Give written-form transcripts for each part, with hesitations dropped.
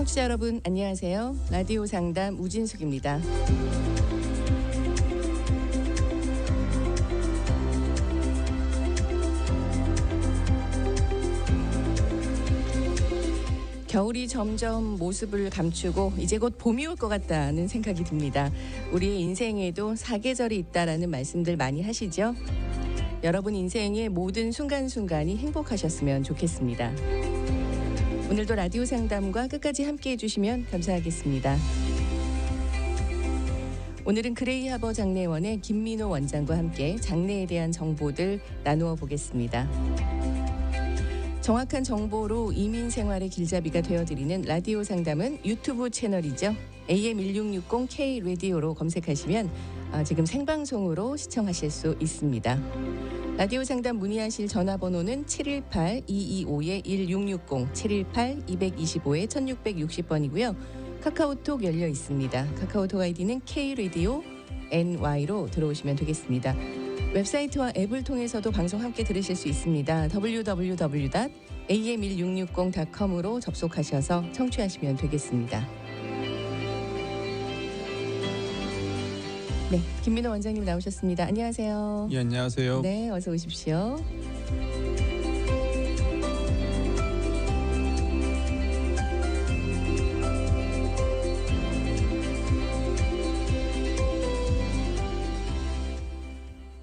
청취자 여러분 안녕하세요. 라디오 상담 우진숙입니다. 겨울이 점점 모습을 감추고 이제 곧 봄이 올 것 같다는 생각이 듭니다. 우리의 인생에도 사계절이 있다라는 말씀들 많이 하시죠? 여러분 인생의 모든 순간순간이 행복하셨으면 좋겠습니다. 오늘도 라디오 상담과 끝까지 함께해 주시면 감사하겠습니다. 오늘은 그레이하버 장례원의 김민호 원장과 함께 장례에 대한 정보들 나누어 보겠습니다. 정확한 정보로 이민 생활의 길잡이가 되어드리는 라디오 상담은 유튜브 채널이죠. AM1660 K-라디오로 검색하시면 지금 생방송으로 시청하실 수 있습니다. 라디오 상담 문의하실 전화번호는 718-225-1660, 718-225-1660번이고요. 카카오톡 열려 있습니다. 카카오톡 아이디는 K-라디오 NY로 들어오시면 되겠습니다. 웹사이트와 앱을 통해서도 방송 함께 들으실 수 있습니다. www.am1660.com으로 접속하셔서 청취하시면 되겠습니다. 네, 김민호 원장님 나오셨습니다. 안녕하세요. 예, 안녕하세요. 네, 어서 오십시오.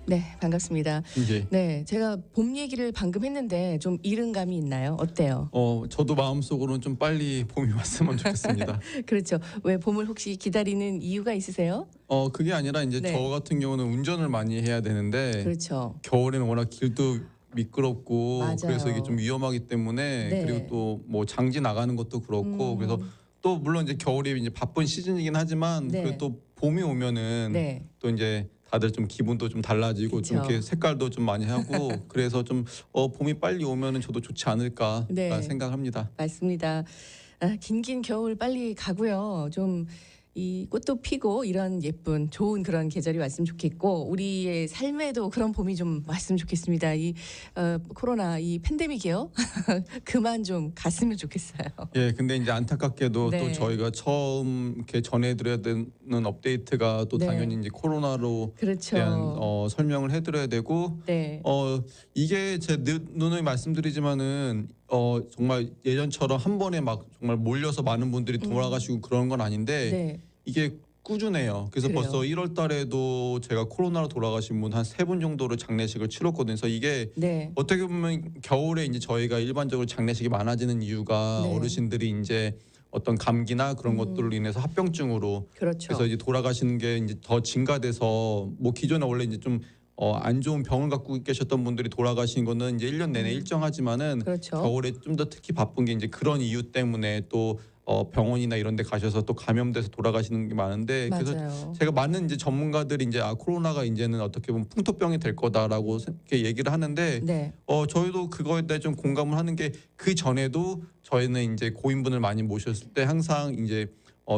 네, 반갑습니다. 예. 네, 제가 봄 얘기를 방금 했는데 좀 이른 감이 있나요? 어때요? 저도 마음속으로는 좀 빨리 봄이 왔으면 좋겠습니다. 그렇죠. 왜 봄을 혹시 기다리는 이유가 있으세요? 그게 아니라 이제 네. 저 같은 경우는 운전을 많이 해야 되는데 그렇죠. 겨울에는 워낙 길도 미끄럽고 맞아요. 그래서 이게 좀 위험하기 때문에 네. 그리고 또 뭐 장지 나가는 것도 그렇고 그래서 또 물론 이제 겨울이 이제 바쁜 시즌이긴 하지만 네. 그리고 또 봄이 오면은 네. 또 이제 다들 좀 기분도 좀 달라지고 그쵸. 좀 이렇게 색깔도 좀 많이 하고 그래서 좀 봄이 빨리 오면은 저도 좋지 않을까 네. 생각합니다. 맞습니다. 긴긴 겨울 빨리 가고요. 좀 이 꽃도 피고 이런 예쁜 좋은 그런 계절이 왔으면 좋겠고 우리의 삶에도 그런 봄이 좀 왔으면 좋겠습니다. 이 코로나 이 팬데믹이요. 그만 좀 갔으면 좋겠어요. 예, 근데 이제 안타깝게도 네. 또 저희가 처음 이렇게 전해드려야 되는 업데이트가 또 네. 당연히 이제 코로나로 그렇죠. 대한 설명을 해드려야 되고 네. 이게 제 누누이 말씀드리지만은 정말 예전처럼 한 번에 막 정말 몰려서 많은 분들이 돌아가시고 그런 건 아닌데 네. 이게 꾸준해요. 그래서 그래요. 벌써 1월 달에도 제가 코로나로 돌아가신 분 한 3분 정도를 장례식을 치렀거든요. 그래서 이게 네. 어떻게 보면 겨울에 이제 저희가 일반적으로 장례식이 많아지는 이유가 네. 어르신들이 이제 어떤 감기나 그런 것들로 인해서 합병증으로 그렇죠. 그래서 이제 돌아가시는 게 이제 더 증가돼서 뭐 기존에 원래 이제 좀 안 좋은 병을 갖고 계셨던 분들이 돌아가신 거는 이제 1년 내내 일정하지만은 그렇죠. 겨울에 좀 더 특히 바쁜 게 이제 그런 이유 때문에 또 병원이나 이런 데 가셔서 또 감염돼서 돌아가시는 게 많은데 맞아요. 그래서 제가 많은 이제 전문가들이 이제 코로나가 이제는 어떻게 보면 풍토병이 될 거다라고 이렇게 얘기를 하는데 네. 저희도 그거에 대해 좀 공감을 하는 게 그 전에도 저희는 이제 고인분을 많이 모셨을 때 항상 이제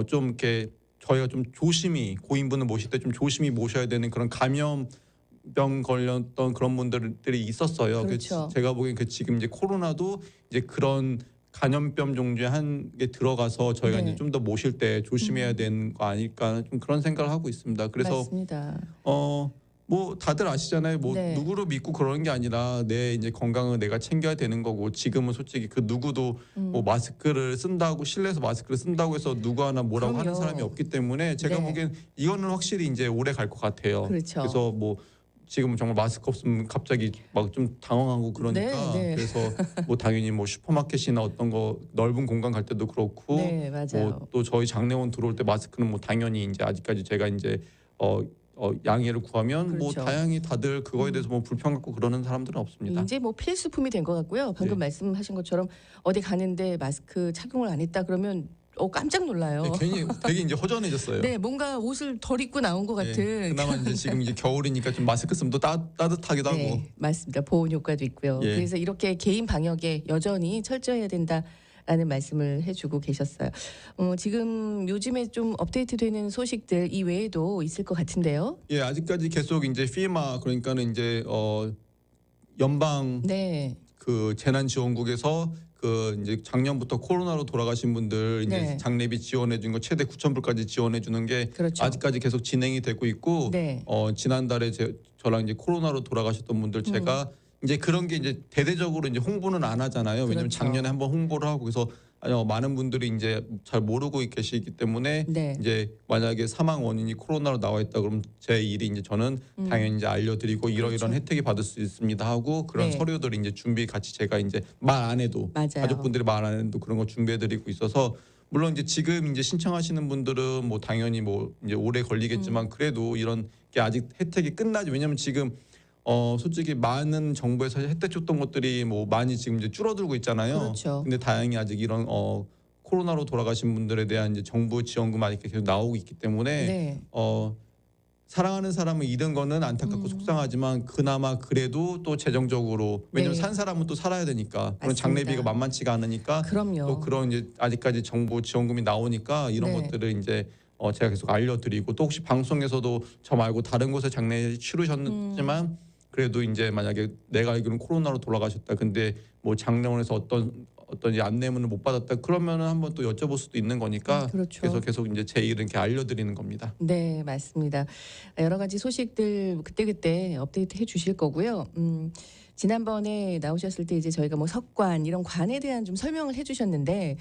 좀 이렇게 저희가 좀 조심히 고인분을 모실 때 좀 조심히 모셔야 되는 그런 감염병 걸렸던 그런 분들이 있었어요. 그렇죠. 제가 보기엔 지금 이제 코로나도 이제 그런 간염병 종류의 한 게 들어가서 저희가 네. 이제 좀 더 모실 때 조심해야 되는 거 아닐까 좀 그런 생각을 하고 있습니다. 그래서 맞습니다. 뭐 다들 아시잖아요. 뭐 네. 누구를 믿고 그러는 게 아니라 내 이제 건강을 내가 챙겨야 되는 거고 지금은 솔직히 그 누구도 뭐 마스크를 쓴다고 실내에서 마스크를 쓴다고 해서 누구 하나 뭐라고 그럼요. 하는 사람이 없기 때문에 제가 네. 보기엔 이거는 확실히 이제 오래 갈 것 같아요. 그렇죠. 그래서 뭐 지금 정말 마스크 없으면 갑자기 막 좀 당황하고 그러니까 네, 네. 그래서 뭐 당연히 뭐 슈퍼마켓이나 어떤 거 넓은 공간 갈 때도 그렇고 네, 맞아요. 뭐 또 저희 장례원 들어올 때 마스크는 뭐 당연히 이제 아직까지 제가 이제 양해를 구하면 뭐 그렇죠. 다양히 다들 그거에 대해서 뭐 불평 갖고 그러는 사람들은 없습니다. 이제 뭐 필수품이 된 것 같고요. 방금 네. 말씀하신 것처럼 어디 가는데 마스크 착용을 안 했다 그러면 깜짝 놀라요. 네, 괜히 되게 이제 허전해졌어요. 네, 뭔가 옷을 덜 입고 나온 것 네, 같은. 그나마 이제 지금 이제 겨울이니까 좀 마스크 쓰면 또 따뜻하기도 하고. 네, 맞습니다. 보온 효과도 있고요. 예. 그래서 이렇게 개인 방역에 여전히 철저해야 된다라는 말씀을 해주고 계셨어요. 지금 요즘에 좀 업데이트되는 소식들 이외에도 있을 것 같은데요. 예, 아직까지 계속 이제 FEMA 그러니까는 이제 연방 네, 그 재난지원국에서 그 이제 작년부터 코로나로 돌아가신 분들 이제 네. 장례비 지원해 준 거 최대 9,000불까지 지원해 주는 게 그렇죠. 아직까지 계속 진행이 되고 있고 네. 지난달에 저랑 이제 코로나로 돌아가셨던 분들 제가 이제 그런 게 이제 대대적으로 이제 홍보는 안 하잖아요. 왜냐하면 그렇죠. 작년에 한번 홍보를 하고 그래서 많은 분들이 이제 잘 모르고 계시기 때문에 네. 이제 만약에 사망 원인이 코로나로 나와 있다 그러면 제 일이 이제 저는 당연히 이제 알려드리고 이러이러한 그렇죠. 혜택이 받을 수 있습니다 하고 그런 네. 서류들 이제 준비 같이 제가 이제 말 안 해도 맞아요. 가족분들이 말 안 해도 그런 거 준비해드리고 있어서 물론 이제 지금 이제 신청하시는 분들은 뭐 당연히 뭐 이제 오래 걸리겠지만 그래도 이런 게 아직 혜택이 끝나지 왜냐면 지금 솔직히 많은 정부에서 혜택 줬던 것들이 뭐 많이 지금 이제 줄어들고 있잖아요. 그렇죠. 근데 다행히 아직 이런 코로나로 돌아가신 분들에 대한 이제 정부 지원금 아직 계속 나오고 있기 때문에 네. 사랑하는 사람을 잃은 거는 안타깝고 속상하지만 그나마 그래도 또 재정적으로 왜냐면 네. 산 사람은 또 살아야 되니까 그런 맞습니다. 장례비가 만만치가 않으니까 그럼요. 또 그런 이제 아직까지 정부 지원금이 나오니까 이런 네. 것들을 이제 제가 계속 알려드리고 또 혹시 방송에서도 저 말고 다른 곳에 장례 치르셨지만 그래도 이제 만약에 내가 알기로는 코로나로 돌아가셨다. 근데 뭐 장례원에서 어떤 이 안내문을 못 받았다. 그러면은 한번 또 여쭤볼 수도 있는 거니까 그렇죠. 그래서 계속 이제 제 일은 이렇게 알려드리는 겁니다. 네, 맞습니다. 여러 가지 소식들 그때그때 업데이트 해 주실 거고요. 지난번에 나오셨을 때 이제 저희가 뭐 석관 이런 관에 대한 좀 설명을 해 주셨는데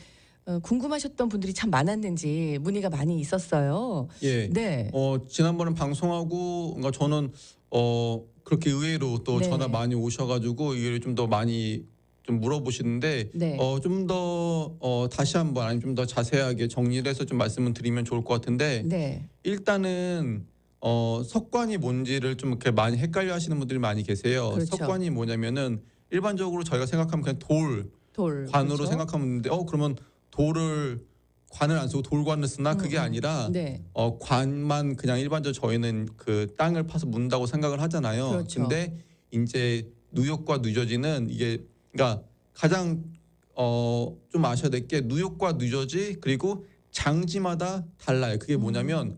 궁금하셨던 분들이 참 많았는지 문의가 많이 있었어요. 예. 네. 지난번에 방송하고 그러니까 저는 그렇게 의외로 또 네. 전화 많이 오셔가지고 이걸 좀 더 많이 좀 물어보시는데 네. 좀 더 다시 한번 아니면 좀 더 자세하게 정리를 해서 좀 말씀을 드리면 좋을 것 같은데 네. 일단은 석관이 뭔지를 좀 이렇게 많이 헷갈려 하시는 분들이 많이 계세요. 그렇죠. 석관이 뭐냐면은 일반적으로 저희가 생각하면 그냥 돌. 관으로 그렇죠? 생각하면 되는데 그러면 관을 안 쓰고 돌관을 쓰나 그게 아니라 네. 관만 그냥 일반적으로 저희는 그 땅을 파서 문다고 생각을 하잖아요. 그렇죠. 근데 이제 뉴욕과 뉴저지는 이게 그러니까 가장 좀 아셔야 될 게 뉴욕과 뉴저지 그리고 장지마다 달라요. 그게 뭐냐면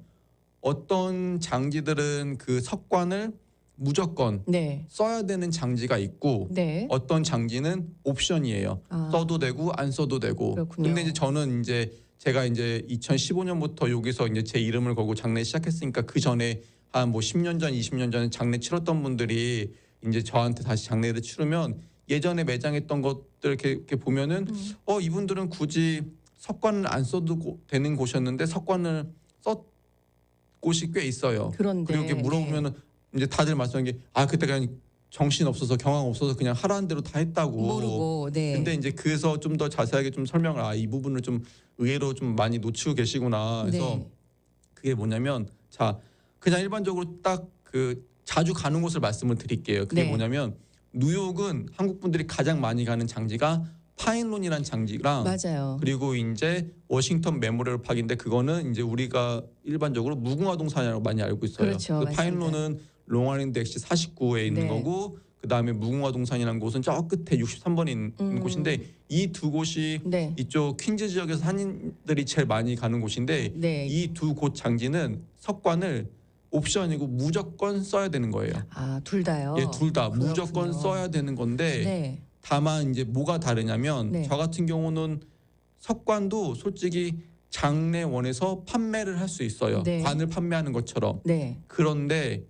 어떤 장지들은 그 석관을 무조건 네. 써야 되는 장지가 있고 네. 어떤 장지는 옵션이에요. 아. 써도 되고 안 써도 되고. 그렇군요. 근데 이제 저는 이제 제가 이제 2015년부터 여기서 이제 제 이름을 걸고 장례 시작했으니까 그 전에 한 뭐 10년 전, 20년 전에 장례 치렀던 분들이 이제 저한테 다시 장례를 치르면 예전에 매장했던 것들 이렇게 보면은 이분들은 굳이 석관을 안 써도 되는 곳이었는데 석관을 썼 곳이 꽤 있어요. 그런데 그리고 이렇게 물어보면은 이제 다들 말씀하는 게 그때 그냥 정신 없어서 경황 없어서 그냥 하라는 대로 다 했다고. 모르고. 네. 근데 이제 그래서 좀 더 자세하게 좀 설명을 이 부분을 좀 의외로 좀 많이 놓치고 계시구나. 그래서 네. 그게 뭐냐면 그냥 일반적으로 딱 그 자주 가는 곳을 말씀을 드릴게요. 그게 네. 뭐냐면 뉴욕은 한국 분들이 가장 많이 가는 장지가 파인론이라는 장지랑 맞아요. 그리고 이제 워싱턴 메모리얼 파크인데 그거는 이제 우리가 일반적으로 무궁화 동산이라고 많이 알고 있어요. 그렇죠. 그 맞습니다. 파인론은 롱아일랜드 엑시 49에 있는 네. 거고 그다음에 무궁화 동산이라는 곳은 저 끝에 63번에 있는 곳인데 이 두 곳이 네. 이쪽 퀸즈 지역에서 산인들이 제일 많이 가는 곳인데 네. 이 두 곳 장지는 석관을 옵션이고 무조건 써야 되는 거예요. 둘 다요. 예, 둘 다 그렇군요. 무조건 써야 되는 건데 네. 다만 이제 뭐가 다르냐면 네. 저 같은 경우는 석관도 솔직히 장례원에서 판매를 할 수 있어요. 네. 관을 판매하는 것처럼. 네. 그런데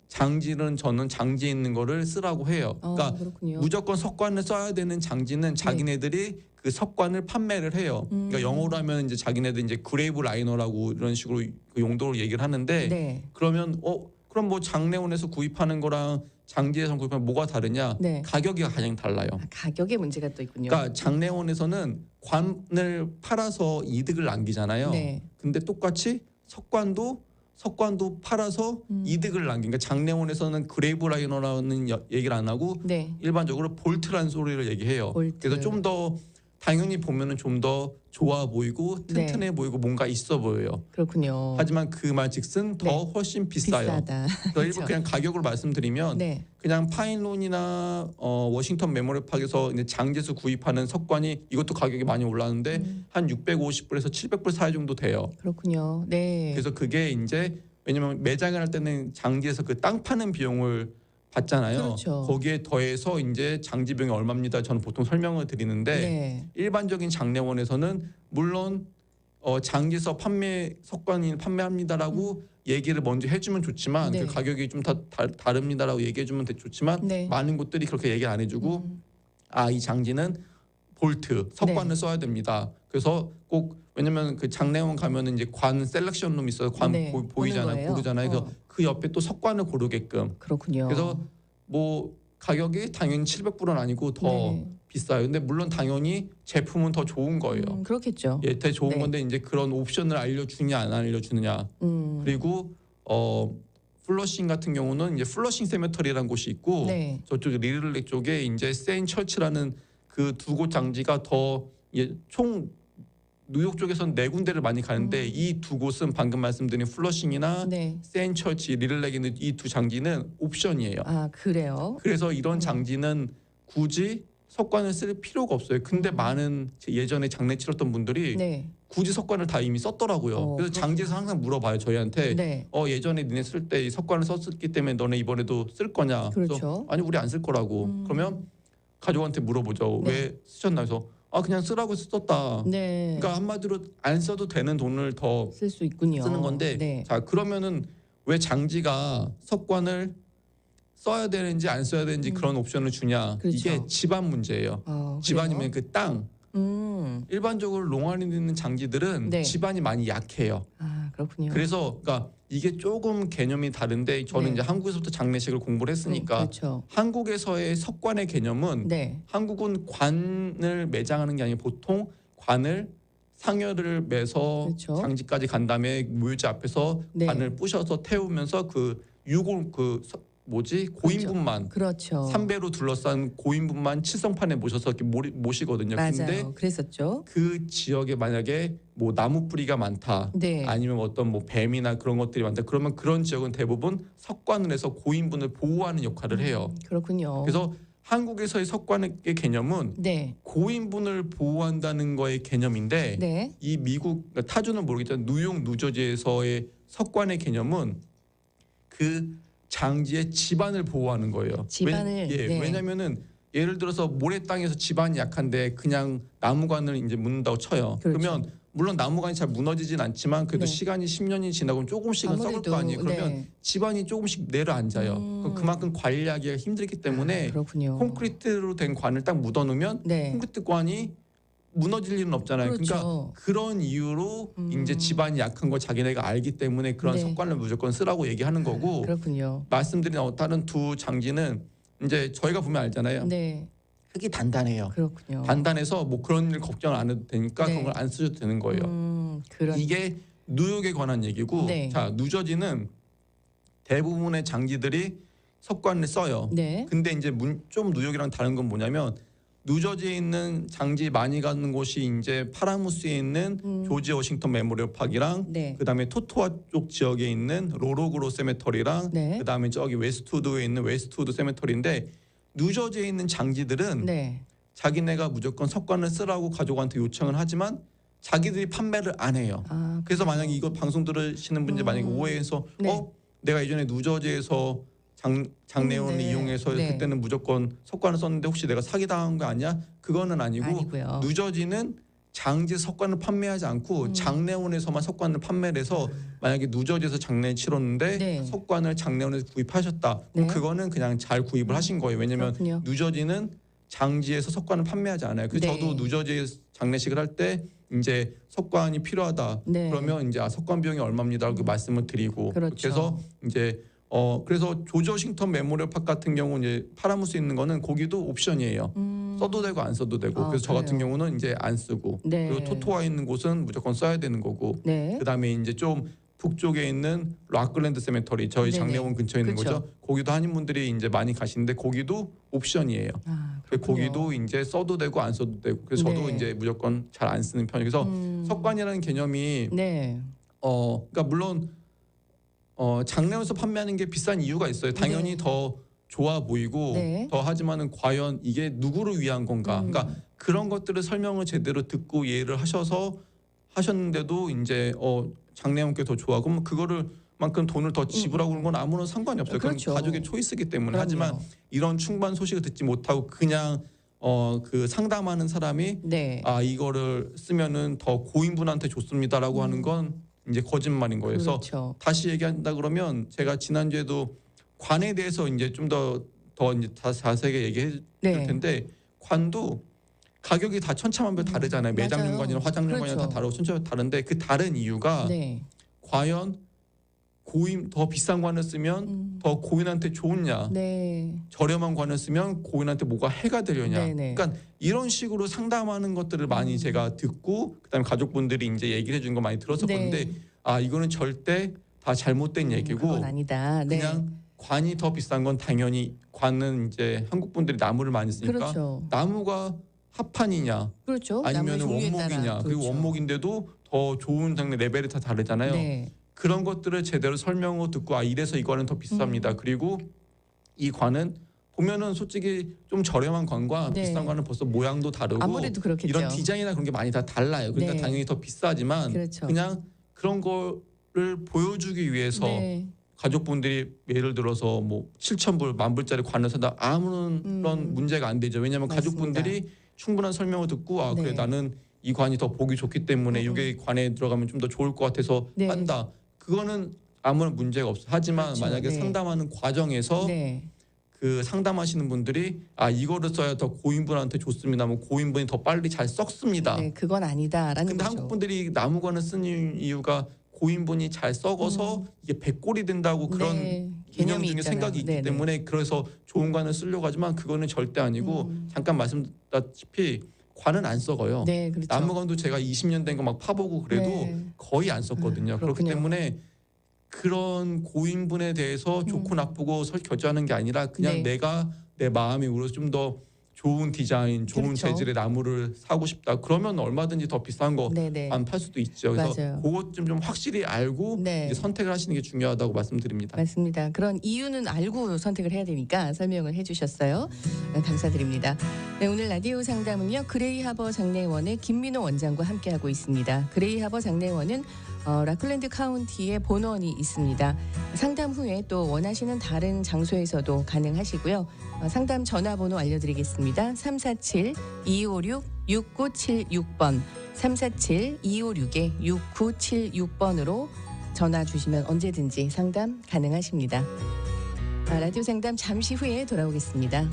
장지는 저는 장지에 있는 거를 쓰라고 해요. 그러니까 그렇군요. 무조건 석관을 써야 되는 장지는 자기네들이 그 석관을 판매를 해요. 그러니까 영어로 하면 이제 자기네들 이제 그레이브 라이너라고 이런 식으로 그 용도로 얘기를 하는데 네. 그러면 그럼 뭐 장례원에서 구입하는 거랑 장지에서 구입하면 뭐가 다르냐? 네. 가격이 가장 달라요. 가격의 문제가 또 있군요. 그러니까 장례원에서는 관을 팔아서 이득을 남기잖아요. 네. 근데 똑같이 석관도 팔아서 이득을 남기니까 장례원에서는 그레이브 라이너라는 얘기를 안 하고 네. 일반적으로 볼트라는 소리를 얘기해요. 볼트. 그래서 좀 더 당연히 보면은 좀 더 좋아 보이고 튼튼해 보이고 뭔가 있어 보여요. 그렇군요. 하지만 그 말즉슨 더 네. 훨씬 비싸요. 비싸다. 그래서 일부 그냥 가격을 말씀드리면 네. 그냥 파인론이나 워싱턴 메모리얼 파크에서 이제 장지에서 구입하는 석관이 이것도 가격이 많이 올랐는데 한 650불에서 700불 사이 정도 돼요. 그렇군요. 네. 그래서 그게 이제 왜냐면 매장을 할 때는 장지에서 그 땅 파는 비용을 받잖아요. 그렇죠. 거기에 더해서 이제 장지비용이 얼마입니다. 저는 보통 설명을 드리는데 네. 일반적인 장례원에서는 물론 장기서 판매 석관이 판매합니다라고 얘기를 먼저 해주면 좋지만 네. 그 가격이 좀 다릅니다라고 얘기해주면 좋지만 네. 많은 곳들이 그렇게 얘기를 안 해주고 음. 이 장지는 볼트 석관을 네. 써야 됩니다. 그래서 꼭 왜냐면 그 장례원 가면은 이제 관 셀렉션 룸 있어요. 관 네. 보이잖아요. 보는 거예요? 고르잖아요. 그래서 그 옆에 또 석관을 고르게끔. 그렇군요. 그래서 뭐 가격이 당연히 700불은 아니고 더 네. 비싸요. 근데 물론 당연히 제품은 더 좋은 거예요. 그렇겠죠. 예, 되게 좋은 네. 건데 이제 그런 옵션을 알려주냐 안 알려주느냐. 그리고 플러싱 같은 경우는 이제 플러싱 세메터리라는 곳이 있고 네. 저쪽 리들렉 쪽에 이제 세인 처치라는 그 두 곳 장지가 총 뉴욕 쪽에서는 4군데를 많이 가는데 이 두 곳은 방금 말씀드린 플러싱이나 네. 세인 처치, 리들렉 있는 이 두 장지는 옵션이에요. 아, 그래요? 그래서 이런 장지는 굳이 석관을 쓸 필요가 없어요. 근데 많은 예전에 장례 치렀던 분들이 네. 굳이 석관을 다 이미 썼더라고요. 그래서 장지에서 항상 물어봐요 저희한테. 네. 예전에 니네 쓸 때 이 석관을 썼기 때문에 너네 이번에도 쓸 거냐? 그렇죠. 그래서 아니 우리 안 쓸 거라고. 그러면 가족한테 물어보죠. 네. 왜 쓰셨나 해서 그냥 쓰라고 썼다. 네. 그러니까 한마디로 안 써도 되는 돈을 더 쓸 수 있군요. 쓰는 건데 네. 자 그러면은 왜 장지가 석관을 써야 되는지 안 써야 되는지 그런 옵션을 주냐. 그렇죠. 이게 집안 문제예요. 집안이면 그 땅. 일반적으로 롱안에 있는 장지들은 네. 집안이 많이 약해요. 그렇군요. 그래서 그러니까 이게 조금 개념이 다른데 저는 네. 이제 한국에서부터 장례식을 공부를 했으니까 그렇죠. 한국에서의 석관의 개념은 네. 한국은 관을 매장하는 게 아니고 보통 관을 상여를 매서 그렇죠. 장지까지 간 다음에 묘지 앞에서 네. 관을 부셔서 태우면서 그 고인분만 그렇죠. 삼배로 둘러싼 고인분만 칠성판에 모셔서 이렇게 모시거든요. 근데 맞아요. 그랬었죠. 그 지역에 만약에 뭐 나무 뿌리가 많다, 네. 아니면 어떤 뭐 뱀이나 그런 것들이 많다. 그러면 그런 지역은 대부분 석관을 해서 고인분을 보호하는 역할을 해요. 그렇군요. 그래서 한국에서의 석관의 개념은 네. 고인분을 보호한다는 거의 개념인데 네. 이 미국 그러니까 타주는 모르겠지만 뉴욕, 뉴저지에서의 석관의 개념은 그 장지의 집안을 보호하는 거예요. 집안을, 네. 왜냐면은 예를 들어서 모래 땅에서 집안이 약한데 그냥 나무관을 이제 묻는다고 쳐요. 그렇죠. 그러면 물론 나무관이 잘 무너지진 않지만 그래도 네. 시간이 10년이 지나고 조금씩은 썩을 아무래도, 거 아니에요. 그러면 네. 집안이 조금씩 내려앉아요. 그럼 그만큼 관리하기가 힘들기 때문에 그렇군요. 콘크리트로 된 관을 딱 묻어놓으면 네. 콘크리트 관이 무너질 일은 없잖아요. 그렇죠. 그러니까 그런 이유로 이제 집안이 약한 걸 자기네가 알기 때문에 그런 네. 석관을 무조건 쓰라고 얘기하는 거고 그렇군요. 말씀드린 다른 두 장지는 이제 저희가 보면 알잖아요. 네. 흙이 단단해요. 그렇군요. 단단해서 뭐 그런 일 걱정 안 해도 되니까 네. 그런 걸 안 쓰셔도 되는 거예요. 그런 이게 뉴욕에 관한 얘기고 네. 자 뉴저지는 대부분의 장지들이 석관을 써요. 네. 근데 이제 좀 뉴욕이랑 다른 건 뭐냐면 뉴저지에 있는 장지 많이 가는 곳이 이제 파라무스에 있는 조지 워싱턴 메모리얼 파크랑 네. 그다음에 토토와 쪽 지역에 있는 로로그로 세메터리랑 네. 그다음에 저기 웨스트우드에 있는 웨스트우드 세메터리인데 뉴저지에 있는 장지들은 네. 자기네가 무조건 석관을 쓰라고 가족한테 요청을 하지만 자기들이 판매를 안 해요. 그래서 만약에 이거 방송 들으시는 분들 만약에 오해해서 네. 내가 예전에 뉴저지에서 장례원을 네. 이용해서 네. 그때는 무조건 석관을 썼는데 혹시 내가 사기당한 거 아니야? 그거는 아니고 아니고요. 뉴저지는 장지 석관을 판매하지 않고 장례원에서만 석관을 판매를 해서 만약에 뉴저지에서 장례 치렀는데 네. 석관을 장례원에서 구입하셨다. 그럼 네. 그거는 그냥 잘 구입을 하신 거예요. 왜냐하면 그렇군요. 뉴저지는 장지에서 석관을 판매하지 않아요. 그래서 네. 저도 뉴저지에 장례식을 할 때 이제 석관이 필요하다. 네. 그러면 이제 석관 비용이 얼마입니다. 이렇게 말씀을 드리고 그렇죠. 그래서 이제 그래서 조지 워싱턴 메모리얼 파크 같은 경우 이제 파라무스에 있는 거는 거기도 옵션이에요. 써도 되고 안 써도 되고. 그래서 저 같은 그래요. 경우는 이제 안 쓰고. 네. 그리고 토토와 있는 곳은 무조건 써야 되는 거고. 네. 그다음에 이제 좀 북쪽에 있는 락글랜드 세메터리 저희 네네. 장례원 근처에 있는 그렇죠. 거죠. 거기도 한인분들이 이제 많이 가시는데 거기도 옵션이에요. 그렇군요. 거기도 이제 써도 되고 안 써도 되고. 그래서 저도 네. 이제 무조건 잘 안 쓰는 편이에요. 그래서 석관이라는 개념이 네. 그러니까 물론 장례원에서 판매하는 게 비싼 이유가 있어요. 당연히 네. 더 좋아 보이고 네. 더 하지만은 과연 이게 누구를 위한 건가? 그러니까 그런 것들을 설명을 제대로 듣고 이해를 하셨는데도 이제 장례원께 더 좋아. 그럼 그거를 만큼 돈을 더 지불하고 그런 건 아무런 상관이 없어요. 그건 그렇죠. 가족의 초이스이기 때문에. 그럼요. 하지만 이런 충분한 소식을 듣지 못하고 그냥 그 상담하는 사람이 네. 이거를 쓰면은 더 고인분한테 좋습니다라고 하는 건 이제 거짓말인 거예요. 그래서 그렇죠. 다시 얘기한다 그러면 제가 지난주에도 관에 대해서 이제 좀 더 이제 자세하게 얘기해 줄 네. 텐데 관도 가격이 다 천차만별 다르잖아요. 매장용관이나 화장용관이나 그렇죠. 다 다르고 천차만별 다른데 그 다른 이유가 네. 과연 고인 더 비싼 관을 쓰면 더 고인한테 좋으냐, 네. 저렴한 관을 쓰면 고인한테 뭐가 해가 되려냐. 네네. 그러니까 이런 식으로 상담하는 것들을 많이 제가 듣고 그다음에 가족분들이 이제 얘기를 해준 거 많이 들었었는데 네. 이거는 절대 다 잘못된 얘기고 그건 아니다. 네. 그냥 관이 더 비싼 건 당연히 관은 이제 한국 분들이 나무를 많이 쓰니까 그렇죠. 나무가 합판이냐 그렇죠. 아니면 나무의 종류에 원목이냐 따라. 그리고 그렇죠. 원목인데도 더 좋은 장르 레벨이 다 다르잖아요. 네. 그런 것들을 제대로 설명을 듣고 이래서 이거는 더 비쌉니다. 그리고 이 관은 보면은 솔직히 좀 저렴한 관과 네. 비싼 관은 벌써 모양도 다르고 아무래도 그렇겠죠. 이런 디자인이나 그런 게 많이 다 달라요. 그러니까 네. 당연히 더 비싸지만 그렇죠. 그냥 그런 거를 보여주기 위해서 네. 가족분들이 예를 들어서 뭐 7,000불, 10,000불짜리 관을 사다 아무런 문제가 안 되죠. 왜냐하면 맞습니다. 가족분들이 충분한 설명을 듣고 네. 그래 나는 이 관이 더 보기 좋기 때문에 이게 관에 들어가면 좀 더 좋을 것 같아서 네. 한다. 그거는 아무런 문제가 없어. 하지만 그렇죠. 만약에 네. 상담하는 과정에서 네. 그 상담하시는 분들이 이거를 써야 더 고인분한테 좋습니다. 뭐 고인분이 더 빨리 잘 썩습니다. 네, 그건 아니다라는 근데 거죠. 한국 분들이 나무관을 쓰는 이유가 고인분이 잘 썩어서 이게 백골이 된다고 그런 네, 개념 개념이 중에 있잖아요. 생각이 있기 네네. 때문에 그래서 좋은 관을 쓰려고 하지만 그거는 절대 아니고 잠깐 말씀드렸다시피 관은 안 썩어요. 네, 그렇죠. 나무관도 제가 20년 된 거 막 파보고 그래도 네. 거의 안 썼거든요. 그렇기 그렇군요. 때문에 그런 고인분에 대해서 좋고 나쁘고 결정하는 게 아니라 그냥 네. 내가 내 마음이 울어서 좀 더 좋은 디자인, 좋은 그렇죠. 재질의 나무를 사고 싶다. 그러면 얼마든지 더 비싼 거 네네. 안 팔 수도 있죠. 그래서 맞아요. 그것 좀 확실히 알고 네. 이제 선택을 하시는 게 중요하다고 말씀드립니다. 맞습니다. 그런 이유는 알고 선택을 해야 되니까 설명을 해주셨어요. 감사드립니다. 네, 오늘 라디오 상담은요. 그레이하버 장례원의 김민호 원장과 함께하고 있습니다. 그레이하버 장례원은 라클랜드 카운티에 본원이 있습니다. 상담 후에 또 원하시는 다른 장소에서도 가능하시고요. 상담 전화번호 알려드리겠습니다. 347-256-6976번 347-256-6976번으로 전화 주시면 언제든지 상담 가능하십니다. 라디오 상담 잠시 후에 돌아오겠습니다.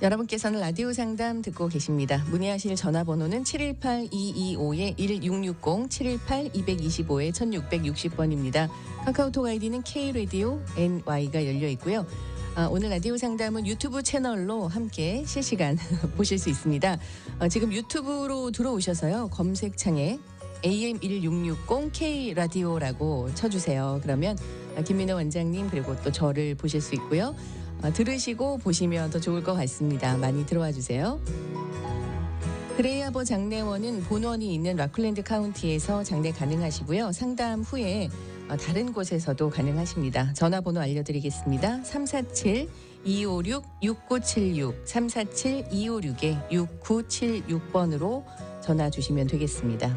여러분께서는 라디오 상담 듣고 계십니다. 문의하실 전화번호는 718-225-1660, 718-225-1660번입니다. 카카오톡 아이디는 K-Radio NY가 열려 있고요. 오늘 라디오 상담은 유튜브 채널로 함께 실시간 보실 수 있습니다. 지금 유튜브로 들어오셔서요. 검색창에 AM1660 K-라디오라고 쳐주세요. 그러면 김민호 원장님 그리고 또 저를 보실 수 있고요. 들으시고 보시면 더 좋을 것 같습니다. 많이 들어와 주세요. 그레이하버 장례원은 본원이 있는 라클랜드 카운티에서 장례 가능하시고요. 상담 후에 다른 곳에서도 가능하십니다. 전화번호 알려드리겠습니다. 347-256-6976, 347-256-6976번으로 전화 주시면 되겠습니다.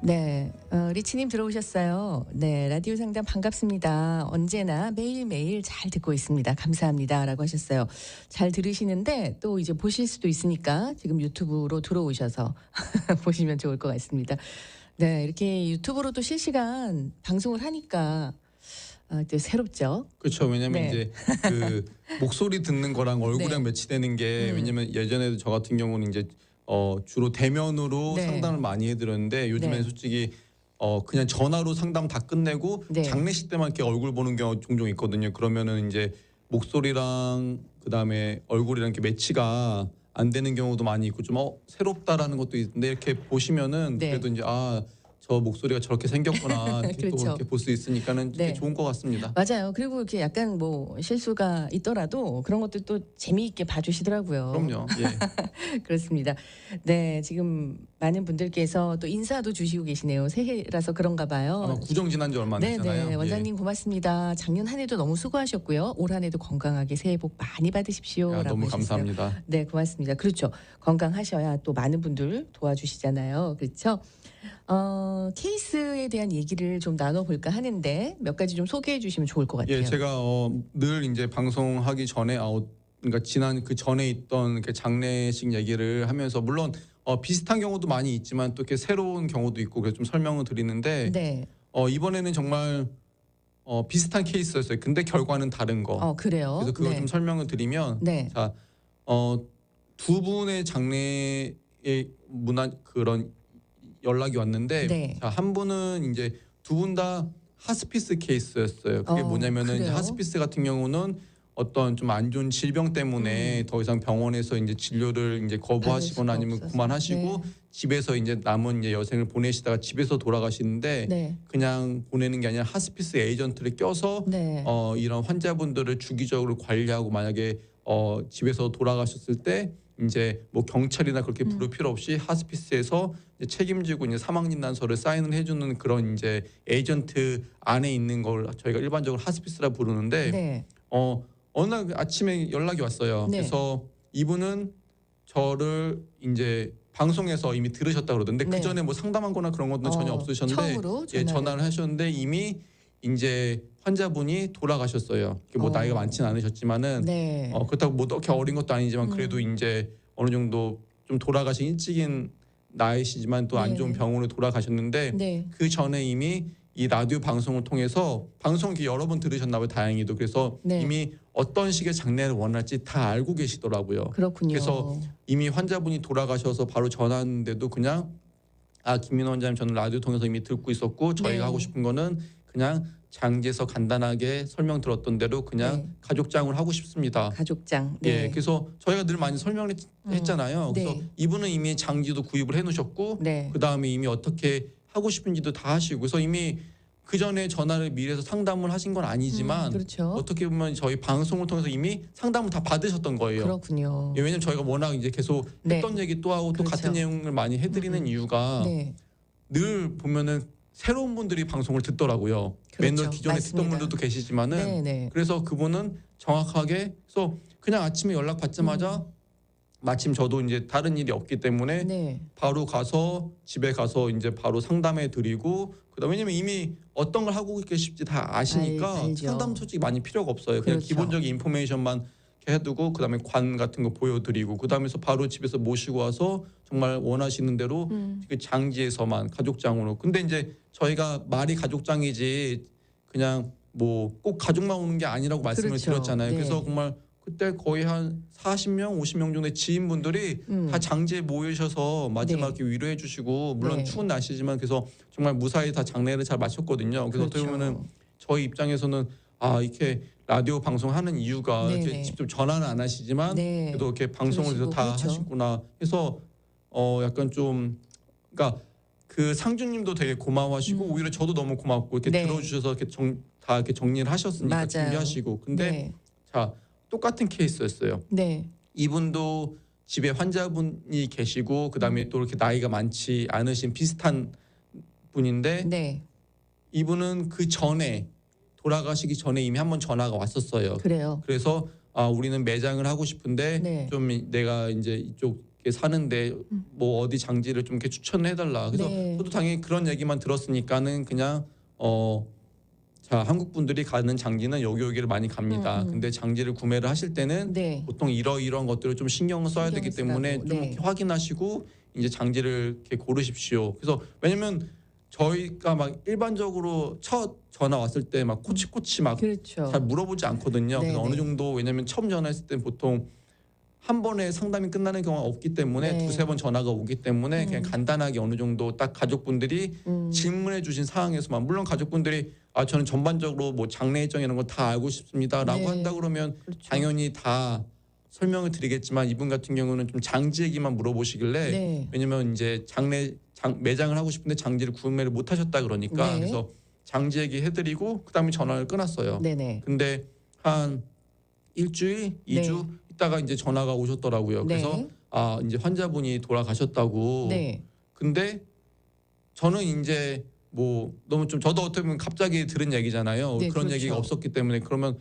네, 리치님 들어오셨어요. 네, 라디오 상담 반갑습니다. 언제나 매일매일 잘 듣고 있습니다. 감사합니다. 라고 하셨어요. 잘 들으시는데 또 이제 보실 수도 있으니까 지금 유튜브로 들어오셔서 보시면 좋을 것 같습니다. 네, 이렇게 유튜브로도 실시간 방송을 하니까 또 새롭죠. 그렇죠. 왜냐하면 네. 이제 그 목소리 듣는 거랑 얼굴이랑 네. 매치되는 게 왜냐면 예전에도 저 같은 경우는 이제 주로 대면으로 네. 상담을 많이 해드렸는데 요즘에는 네. 솔직히 그냥 전화로 상담 다 끝내고 네. 장례식 때만 이렇게 얼굴 보는 경우 종종 있거든요. 그러면은 이제 목소리랑 그다음에 얼굴이랑 이렇게 매치가 안 되는 경우도 많이 있고 좀 새롭다라는 것도 있는데 이렇게 보시면은 네. 그래도 이제 저 목소리가 저렇게 생겼구나 이렇게 또 그렇죠. 이렇게 볼 수 있으니까는 되게 네. 좋은 것 같습니다. 맞아요. 그리고 이렇게 약간 뭐 실수가 있더라도 그런 것도 또 재미있게 봐주시더라고요. 그럼요. 예. 그렇습니다. 네, 지금 많은 분들께서 또 인사도 주시고 계시네요. 새해라서 그런가 봐요. 아마 구정 지난 지 얼마 안 네, 됐잖아요. 네, 원장님 고맙습니다. 작년 한 해도 너무 수고하셨고요. 올 한 해도 건강하게 새해 복 많이 받으십시오. 야, 라고 너무 하셨어요. 감사합니다. 네, 고맙습니다. 그렇죠. 건강하셔야 또 많은 분들 도와주시잖아요. 그렇죠. 케이스에 대한 얘기를 좀 나눠볼까 하는데 몇 가지 좀 소개해 주시면 좋을 것 같아요. 예, 제가 늘 이제 방송하기 전에 그러니까 지난 그 전에 있던 그 장례식 얘기를 하면서 물론 비슷한 경우도 많이 있지만 또 이렇게 새로운 경우도 있고 그래서 좀 설명을 드리는데 네. 이번에는 정말 비슷한 케이스였어요. 근데 결과는 다른 거. 그래요. 그래서 그걸 네. 좀 설명을 드리면 네. 자, 두 분의 장례의 그런 연락이 왔는데 네. 자, 한 분은 이제 두 분 다 하스피스 케이스였어요. 그게 뭐냐면은 이제 그래요? 하스피스 같은 경우는 어떤 좀 안 좋은 질병 때문에 더 이상 병원에서 이제 진료를 이제 거부하시거나 받을 아니면 수가 그만하시고 없어서. 집에서 이제 남은 이제 여생을 보내시다가 집에서 돌아가시는데 네. 그냥 보내는 게 아니라 하스피스 에이전트를 껴서 네. 이런 환자분들을 주기적으로 관리하고 만약에 집에서 돌아가셨을 때 이제 뭐 경찰이나 그렇게 부를 필요 없이 하스피스에서 이제 책임지고 이제 사망 진단서를 사인을 해주는 그런 이제 에이전트 안에 있는 걸 저희가 일반적으로 하스피스라 부르는데 네. 어느 날 아침에 연락이 왔어요. 네. 그래서 이분은 저를 이제 방송에서 이미 들으셨다 그러던데 네. 그 전에 뭐 상담한거나 그런 것도 전혀 없으셨는데 처음으로 예, 전화를 하셨는데 이미 이제 환자분이 돌아가셨어요. 뭐 나이가 많지는 않으셨지만은 네. 그렇다고 뭐 어떻게 어린 것도 아니지만 그래도 이제 어느 정도 좀 돌아가신 일찍인 나이시지만 또 안 좋은 네. 병으로 돌아가셨는데 네. 그 전에 이미 이 라디오 방송을 통해서 방송 여러 번 들으셨나 봐요. 다행히도. 그래서 네. 이미 어떤 식의 장례를 원할지 다 알고 계시더라고요. 그렇군요. 그래서 이미 환자분이 돌아가셔서 바로 전화했는데도 그냥 김민호 원장님 저는 라디오 통해서 이미 듣고 있었고 저희가 네. 하고 싶은 거는 그냥 장지에서 간단하게 설명 들었던 대로 그냥 네. 가족장을 하고 싶습니다. 가족장. 예, 네. 그래서 저희가 늘 많이 설명을 했잖아요. 그래서 네. 이분은 이미 장지도 구입을 해놓으셨고 네. 그 다음에 이미 어떻게 하고 싶은지도 다 하시고 그래서 이미 그 전에 전화를 미리해서 상담을 하신 건 아니지만 그렇죠. 어떻게 보면 저희 방송을 통해서 이미 상담을 다 받으셨던 거예요. 그렇군요. 예, 왜냐면 저희가 워낙 이제 계속 네. 했던 얘기 또 하고 또 그렇죠. 같은 내용을 많이 해드리는 이유가 네. 늘 보면은 새로운 분들이 방송을 듣더라고요. 그렇죠. 맨날 기존에 맞습니다. 듣던 분들도 계시지만은 네, 네. 그래서 그분은 정확하게 그래서 그냥 아침에 연락 받자마자 마침 저도 이제 다른 일이 없기 때문에 네. 바로 가서 집에 가서 이제 바로 상담해 드리고 그다음 왜냐면 이미 어떤 걸 하고 계실지 다 아시니까 알죠. 상담 솔직히 많이 필요가 없어요. 그냥 그렇죠. 기본적인 인포메이션만 이렇게 해두고 그다음에 관 같은 거 보여드리고 그다음에서 바로 집에서 모시고 와서 정말 원하시는 대로 그 장지에서만 가족장으로. 근데 이제 저희가 말이 가족장이지 그냥 뭐 꼭 가족만 오는 게 아니라고 말씀을 그렇죠. 드렸잖아요. 네. 그래서 정말 그때 거의 한 40명, 50명 정도의 지인분들이 다 장지에 모이셔서 마지막 네. 이렇게 위로해 주시고 물론 네. 추운 날씨지만 그래서 정말 무사히 다 장례를 잘 마쳤거든요. 그래서 어떻게 보면은 저희 입장에서는 이렇게 라디오 방송하는 이유가 네네. 이렇게 직접 전화는 안 하시지만 네. 그래도 이렇게 방송을 해서 들으시고, 다 그렇죠. 하시구나 해서 약간 좀 그러니까 그 상주님도 되게 고마워하시고 오히려 저도 너무 고맙고 이렇게 네. 들어주셔서 이렇게 다 이렇게 정리를 하셨으니까 맞아요. 준비하시고 근데 네. 자 똑같은 케이스였어요. 네. 이분도 집에 환자분이 계시고 그다음에 또 이렇게 나이가 많지 않으신 비슷한 분인데 네. 이분은 그 전에 돌아가시기 전에 이미 한번 전화가 왔었어요. 그래요. 그래서 우리는 매장을 하고 싶은데 네. 좀 내가 이제 이쪽에 사는데 뭐 어디 장지를 좀 이렇게 추천해달라. 그래서 네. 저도 당연히 그런 얘기만 들었으니까는 그냥 자 한국 분들이 가는 장지는 여기를 많이 갑니다. 근데 장지를 구매를 하실 때는 네. 보통 이런 것들을 좀 신경을 써야 되기 때문에 쓰라고. 좀 네. 이렇게 확인하시고 이제 장지를 이렇게 고르십시오. 그래서 왜냐면 저희가 막 일반적으로 첫 전화 왔을 때 막 코치코치 막 그렇죠. 잘 물어보지 않거든요. 그래서 네네. 어느 정도 왜냐면 처음 전화했을 때 보통 한 번에 상담이 끝나는 경우가 없기 때문에 네. 두세 번 전화가 오기 때문에 그냥 간단하게 어느 정도 딱 가족분들이 질문해 주신 사항에서만 물론 가족분들이 저는 전반적으로 뭐 장례 일정 이런 거 다 알고 싶습니다라고 네. 한다 그러면 그렇죠. 당연히 다 설명을 드리겠지만 이분 같은 경우는 좀 장지 얘기만 물어보시길래 네. 왜냐면 이제 매장을 하고 싶은데 장지를 구매를 못 하셨다 그러니까 네. 그래서 장지 얘기 해드리고 그다음에 전화를 끊었어요. 네네. 근데 한 일주일, 네. 2주 있다가 이제 전화가 오셨더라고요. 그래서 네. 아 이제 환자분이 돌아가셨다고. 네. 근데 저는 이제 뭐 너무 좀 저도 어떻게 보면 갑자기 들은 얘기잖아요. 네, 그런 그렇죠. 얘기가 없었기 때문에 그러면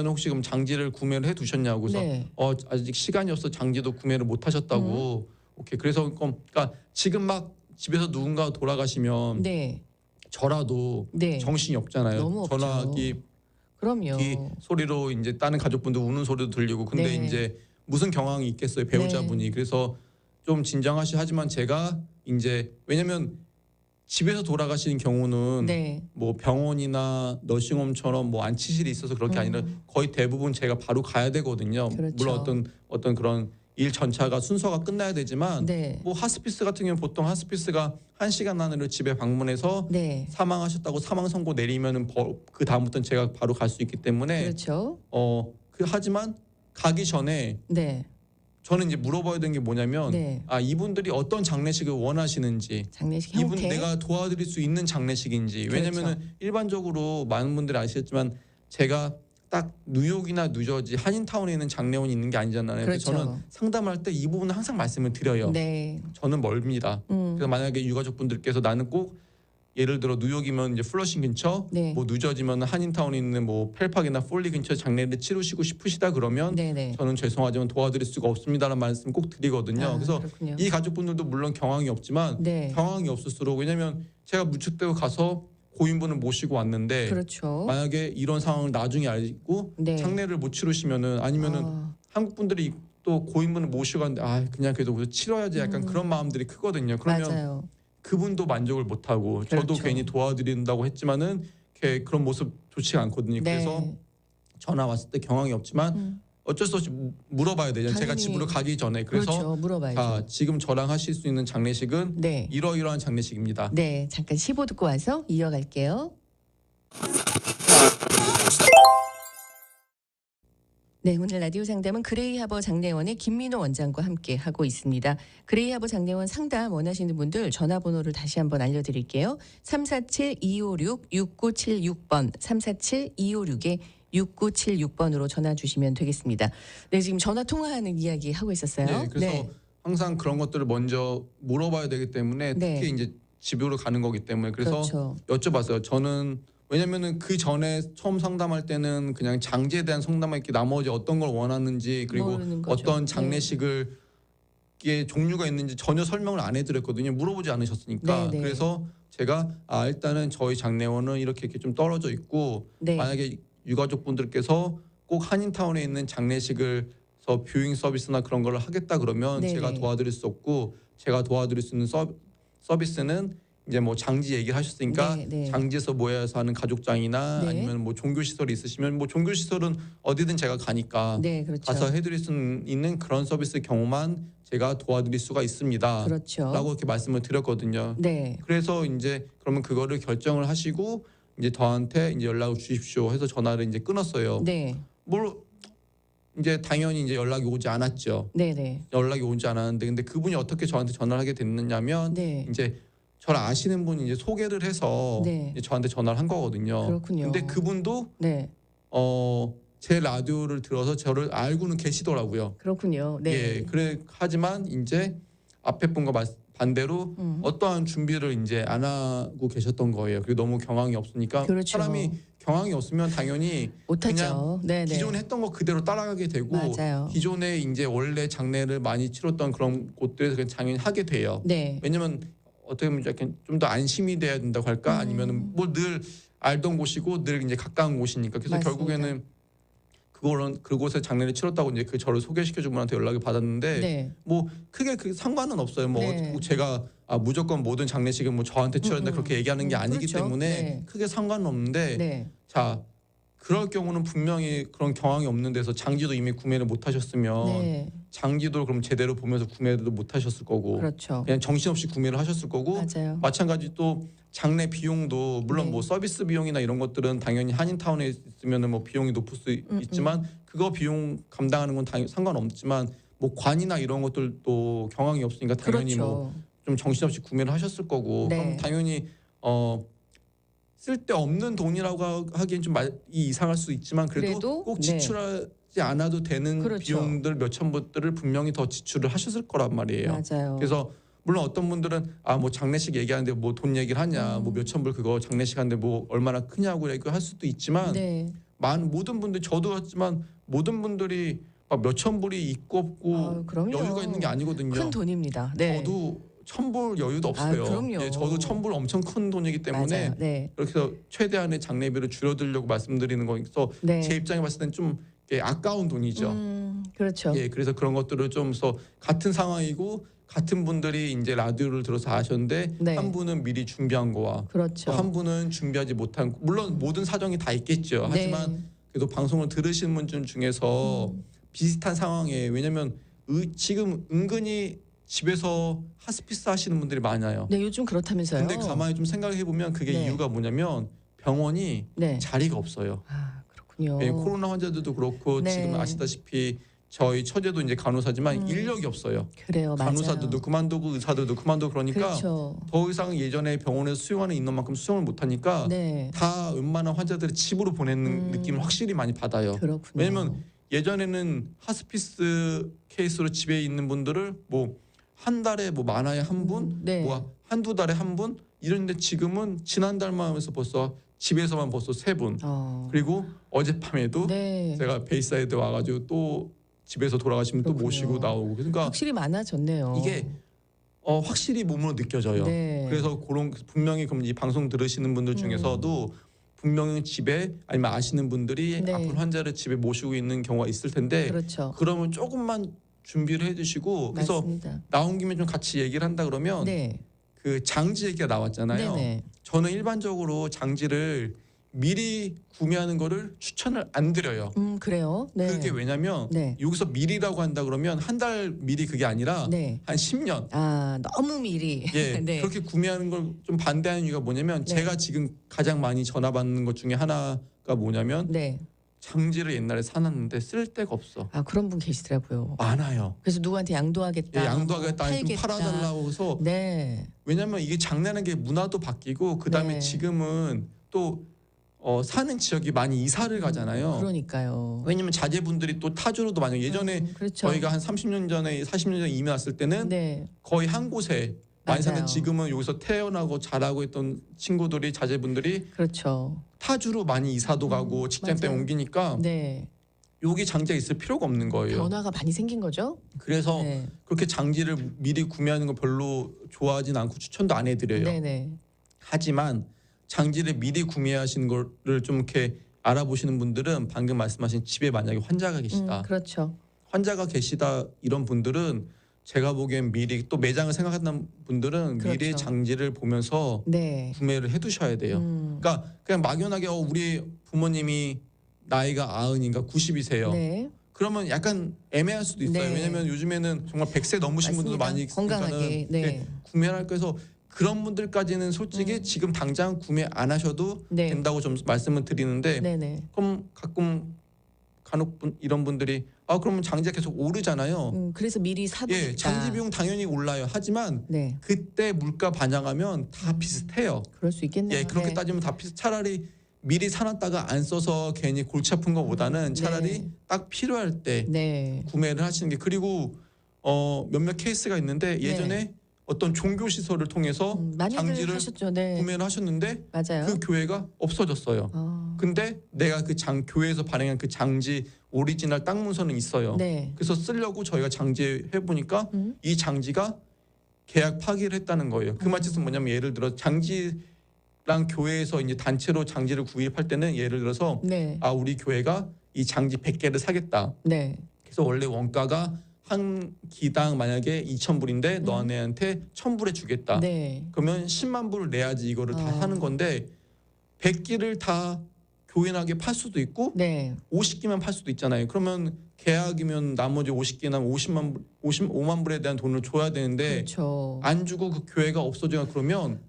혹시 그럼 장지를 구매를 해 두셨냐고. 그래서 네. 아직 시간이 없어 장지도 구매를 못 하셨다고. 오케이. 그래서 그러니까 지금 막 집에서 누군가 돌아가시면 네. 저라도 네. 정신이 없잖아요. 너무 없죠. 전화기 그럼요. 귀 소리로 이제 다른 가족분들 우는 소리도 들리고 근데 네. 이제 무슨 경황이 있겠어요 배우자분이. 네. 그래서 좀 하지만 제가 이제 왜냐면 집에서 돌아가시는 경우는 네. 뭐 병원이나 너싱홈처럼 뭐 안치실이 있어서 그렇게 아니라 거의 대부분 제가 바로 가야 되거든요. 그렇죠. 물론 어떤 그런 일 전차가 순서가 끝나야 되지만 네. 뭐 하스피스 같은 경우는 보통 하스피스가 1시간 안으로 집에 방문해서 네. 사망하셨다고 사망 선고 내리면은 그 다음부터는 제가 바로 갈 수 있기 때문에 그렇죠. 하지만 가기 전에 네. 저는 이제 물어봐야 되는 게 뭐냐면 네. 이분들이 어떤 장례식을 원하시는지 장례식 이분 형태. 내가 도와드릴 수 있는 장례식인지. 그렇죠. 왜냐면은 일반적으로 많은 분들이 아시겠지만 제가 딱 뉴욕이나 뉴저지 한인타운에 있는 장례원이 있는 게 아니잖아요. 그래서 그렇죠. 저는 상담할 때 이 부분은 항상 말씀을 드려요. 네. 저는 멀습니다. 그래서 만약에 유가족분들께서 나는 꼭 예를 들어 뉴욕이면 이제 플러싱 근처, 네. 뭐 뉴저지면 한인타운에 있는 뭐 펠팍이나 폴리 근처 장례를 치르시고 싶으시다 그러면 네네. 저는 죄송하지만 도와드릴 수가 없습니다라는 말씀 꼭 드리거든요. 그래서 그렇군요. 이 가족분들도 물론 경황이 없지만 네. 경황이 없을수록 왜냐하면 제가 무측대고 가서 고인분을 모시고 왔는데 그렇죠. 만약에 이런 상황을 나중에 알고 네. 장례를 못 치르시면은 아니면은 한국 분들이 또 고인분을 모시고 왔는데 그냥 그래도 치러야지 약간 그런 마음들이 크거든요. 그러면 맞아요. 그분도 만족을 못 하고 저도 그렇죠. 괜히 도와드린다고 했지만은 그런 모습 좋지가 않거든요. 네. 그래서 전화 왔을 때 경황이 없지만 어쩔 수 없이 물어봐야 되죠. 제가 당연히. 집으로 가기 전에. 그래서 그렇죠. 물어봐야죠. 지금 저랑 하실 수 있는 장례식은 네. 이러이러한 장례식입니다. 네. 잠깐 15 듣고 와서 이어갈게요. 네, 오늘 라디오 상담은 그레이하버 장례원의 김민호 원장과 함께 하고 있습니다. 그레이하버 장례원 상담 원하시는 분들 전화번호를 다시 한번 알려드릴게요. 347-256-6976번 347-256-6976번으로 전화 주시면 되겠습니다. 네, 지금 전화 통화하는 이야기 하고 있었어요. 네, 그래서 항상 그런 것들을 먼저 물어봐야 되기 때문에 네. 특히 이제 집으로 가는 거기 때문에 그래서 그렇죠. 여쭤봤어요. 저는 왜냐면은 그 전에 처음 상담할 때는 그냥 장지에 대한 상담만 있기 나머지 어떤 걸 원하는지 그리고 모르는 거죠. 어떤 장례식을 게 종류가 있는지 전혀 설명을 안 해드렸거든요. 물어보지 않으셨으니까. 네, 네. 그래서 제가 일단은 저희 장례원은 이렇게 좀 떨어져 있고 네. 만약에 유가족분들께서 꼭 한인타운에 있는 장례식을 뷰잉 서비스나 그런 걸 하겠다 그러면 네네. 제가 도와드릴 수 없고 제가 도와드릴 수 있는 서비스는 이제 뭐 장지 얘기를 하셨으니까 네, 네. 장지에서 모여서 하는 가족장이나 네. 아니면 뭐 종교 시설이 있으시면 뭐 종교 시설은 어디든 제가 가니까 네, 그렇죠. 가서 해드릴 수 있는 그런 서비스 경우만 제가 도와드릴 수가 있습니다. 그렇죠. 라고 이렇게 말씀을 드렸거든요. 네. 그래서 이제 그러면 그거를 결정을 하시고 이제 저한테 이제 연락을 주십시오 해서 전화를 이제 끊었어요. 네. 이제 당연히 이제 연락이 오지 않았죠. 네, 네. 연락이 오지 않았는데 근데 그분이 어떻게 저한테 전화를 하게 됐느냐면 네. 이제 저를 아시는 분이 이제 소개를 해서 네. 이제 저한테 전화를 한 거거든요. 그렇군요. 근데 그분도 네. 제 라디오를 들어서 저를 알고는 계시더라고요. 그렇군요. 네. 예, 그래 하지만 이제 앞에 분과 반대로 어떠한 준비를 이제 안 하고 계셨던 거예요. 그리고 너무 경황이 없으니까 그렇죠. 사람이 경황이 없으면 당연히 못하죠. 네, 네. 기존에 했던 거 그대로 따라가게 되고 맞아요. 기존에 이제 원래 장례를 많이 치렀던 그런 곳들에서 그냥 당연히 하게 돼요. 네. 왜냐면 어떻게 보면 약간 좀 더 안심이 돼야 된다고 할까 아니면은 뭐 늘 알던 곳이고 늘 이제 가까운 곳이니까 그래서 맞습니다. 결국에는 그곳에 장례를 치렀다고 이제 저를 소개시켜준 분한테 연락을 받았는데 네. 뭐 크게 그 상관은 없어요. 뭐 네. 제가 무조건 모든 장례식은 뭐 저한테 치러야 된다 그렇게 얘기하는 게 아니기 그렇죠. 때문에 네. 크게 상관은 없는데 네. 자 그럴 경우는 분명히 그런 경황이 없는 데서 장지도 이미 구매를 못 하셨으면 네. 장지도 그럼 제대로 보면서 구매도 못 하셨을 거고 그렇죠. 그냥 정신없이 구매를 하셨을 거고 맞아요. 마찬가지 또 장례 비용도 물론 네. 뭐 서비스 비용이나 이런 것들은 당연히 한인타운에 있으면은 뭐 비용이 높을 수 있지만 그거 비용 감당하는 건 당연히 상관없지만 뭐 관이나 이런 것들도 경황이 없으니까 당연히 뭐 그렇죠. 좀 정신없이 구매를 하셨을 거고 네. 그럼 당연히 쓸데없는 돈이라고 하기엔 좀 이상할 수 있지만 그래도 꼭 네. 지출하지 않아도 되는 그렇죠. 비용들 몇천 불들을 분명히 더 지출을 하셨을 거란 말이에요. 맞아요. 그래서 물론 어떤 분들은 뭐 장례식 얘기하는데 뭐 돈 얘기를 하냐 뭐 몇천 불 그거 장례식 하는데 뭐 얼마나 크냐고 얘기할 수도 있지만 네. 모든 분들 저도 같지만 모든 분들이 막 몇천 불이 있고 없고 그럼요. 여유가 있는 게 아니거든요. 큰 돈입니다. 네. 저도 1,000불 여유도 없어요. 그럼요. 예, 저도 1,000불 엄청 큰 돈이기 때문에 맞아요. 네. 그렇게 해서 최대한의 장례비를 줄여드리려고 말씀드리는 거여서 네. 제 입장에 봤을 땐 좀 아까운 돈이죠. 그렇죠. 예, 그래서 그런 것들을 좀 같은 상황이고 같은 분들이 이제 라디오를 들어서 아셨는데 네. 한 분은 미리 준비한 거와 그렇죠. 또 한 분은 준비하지 못한 물론 모든 사정이 다 있겠죠. 하지만 네. 그래도 방송을 들으시는 분들 중에서 비슷한 상황에 왜냐하면 지금 은근히 집에서 하스피스 하시는 분들이 많아요. 네, 요즘 그렇다면서요. 근데 가만히 좀 생각해 보면 그게 네. 이유가 뭐냐면 병원이 네. 자리가 없어요. 그렇군요. 예, 코로나 환자들도 그렇고 네. 지금 아시다시피 저희 처제도 이제 간호사지만 인력이 없어요. 그래요, 맞아요. 간호사들도 그만두고 의사들도 그만두고 그러니까 그렇죠. 더 이상 예전에 병원에서 수용하는 인원만큼 수용을 못하니까 네. 다 웬만한 환자들을 집으로 보내는 느낌을 확실히 많이 받아요. 그렇군요. 왜냐면 예전에는 하스피스 케이스로 집에 있는 분들을 뭐 한 달에 뭐 많아야 한 분, 네. 뭐 한두 달에 한 분 이런데 지금은 지난달만 하면서 벌써 집에서만 벌써 3분. 그리고 어젯밤에도 네. 제가 베이사이드 와가지고 또 집에서 돌아가시면 그렇군요. 또 모시고 나오고 그러니까 확실히 많아졌네요. 이게 확실히 몸으로 느껴져요. 네. 그래서 그런 분명히 그럼 이 방송 들으시는 분들 중에서도 분명히 집에 아니면 아시는 분들이 네. 아픈 환자를 집에 모시고 있는 경우가 있을 텐데 그렇죠. 그러면 조금만 준비를 해주시고 그래서 맞습니다. 나온 김에 좀 같이 얘기를 한다 그러면 네. 그 장지 얘기가 나왔잖아요. 네네. 저는 일반적으로 장지를 미리 구매하는 거를 추천을 안 드려요. 그래요. 네. 그게 왜냐면 네. 여기서 미리라고 한다 그러면 한 달 미리 그게 아니라 네. 한 10년 너무 미리. 예, 네. 그렇게 구매하는 걸 좀 반대하는 이유가 뭐냐면 네. 제가 지금 가장 많이 전화 받는 것 중에 하나가 뭐냐면 네. 장지를 옛날에 사놨는데 쓸 데가 없어. 그런 분 계시더라고요. 많아요. 그래서 누구한테 양도하겠다. 예, 양도하겠다, 좀 팔겠다. 팔아달라고 해서 네. 왜냐면 이게 장난하는 게 문화도 바뀌고 그다음에 네. 지금은 또 사는 지역이 많이 이사를 가잖아요. 그러니까요. 왜냐면 자제분들이 또 타주로도 많이 예전에 그렇죠. 저희가 한 30년 전에 40년 전에 이민 왔을 때는 네. 거의 한 곳에 많이 맞아요. 사는 지금은 여기서 태어나고 자라고 있던 친구들이 자제분들이 그렇죠. 타주로 많이 이사도 가고 직장 때문에 맞아요. 옮기니까 네. 여기 장지가 있을 필요가 없는 거예요. 변화가 많이 생긴 거죠? 그래서 네. 그렇게 장지를 미리 구매하는 거 별로 좋아하진 않고 추천도 안 해드려요. 네네. 하지만 장지를 미리 구매하시는 거를 좀 이렇게 알아보시는 분들은 방금 말씀하신 집에 만약에 환자가 계시다. 그렇죠. 환자가 계시다 이런 분들은 제가 보기엔 미리 또 매장을 생각하는 분들은 그렇죠. 미리 장지를 보면서 네. 구매를 해두셔야 돼요. 그러니까 그냥 막연하게 우리 부모님이 나이가 90인가 90이세요. 네. 그러면 약간 애매할 수도 있어요. 네. 왜냐하면 요즘에는 정말 100세 넘으신 분들도 맞습니다. 많이 있으니까는 건강하게. 네. 구매를 할 거여서 그런 분들까지는 솔직히 지금 당장 구매 안 하셔도 네. 된다고 좀 말씀을 드리는데 네네. 그럼 가끔 간혹 이런 분들이 그러면 장지가 계속 오르잖아요. 그래서 미리 사두겠다. 예, 장지 비용 당연히 올라요. 하지만 네. 그때 물가 반영하면 다 비슷해요. 그럴 수 있겠네요. 예, 그렇게 네. 따지면 다 차라리 미리 사놨다가 안 써서 괜히 골치 아픈 것보다는 차라리 네. 딱 필요할 때 네. 구매를 하시는 게 그리고 몇몇 케이스가 있는데 예전에 어떤 종교 시설을 통해서 많이들 장지를 하셨죠. 네. 구매를 하셨는데 맞아요. 그 교회가 없어졌어요. 근데 내가 그 교회에서 발행한 그 장지 오리지널 땅 문서는 있어요. 네. 그래서 쓰려고 저희가 장지 해보니까 이 장지가 계약 파기를 했다는 거예요. 그 말뜻은 뭐냐면 예를 들어 장지랑 교회에서 이제 단체로 장지를 구입할 때는 예를 들어서 네. 우리 교회가 이 장지 100개를 사겠다. 네. 그래서 원래 원가가 한 기당 만약에 2,000불인데 너네한테 1,000불에 주겠다. 네. 그러면 10만 불을 내야지 이거를 다 하는 건데 100기를 다 교인에게 팔 수도 있고 네. 50개만 팔 수도 있잖아요. 그러면 계약이면 나머지 50개나 55만 불에 대한 돈을 줘야 되는데 그렇죠. 안 주고 그 교회가 없어지거나 그러면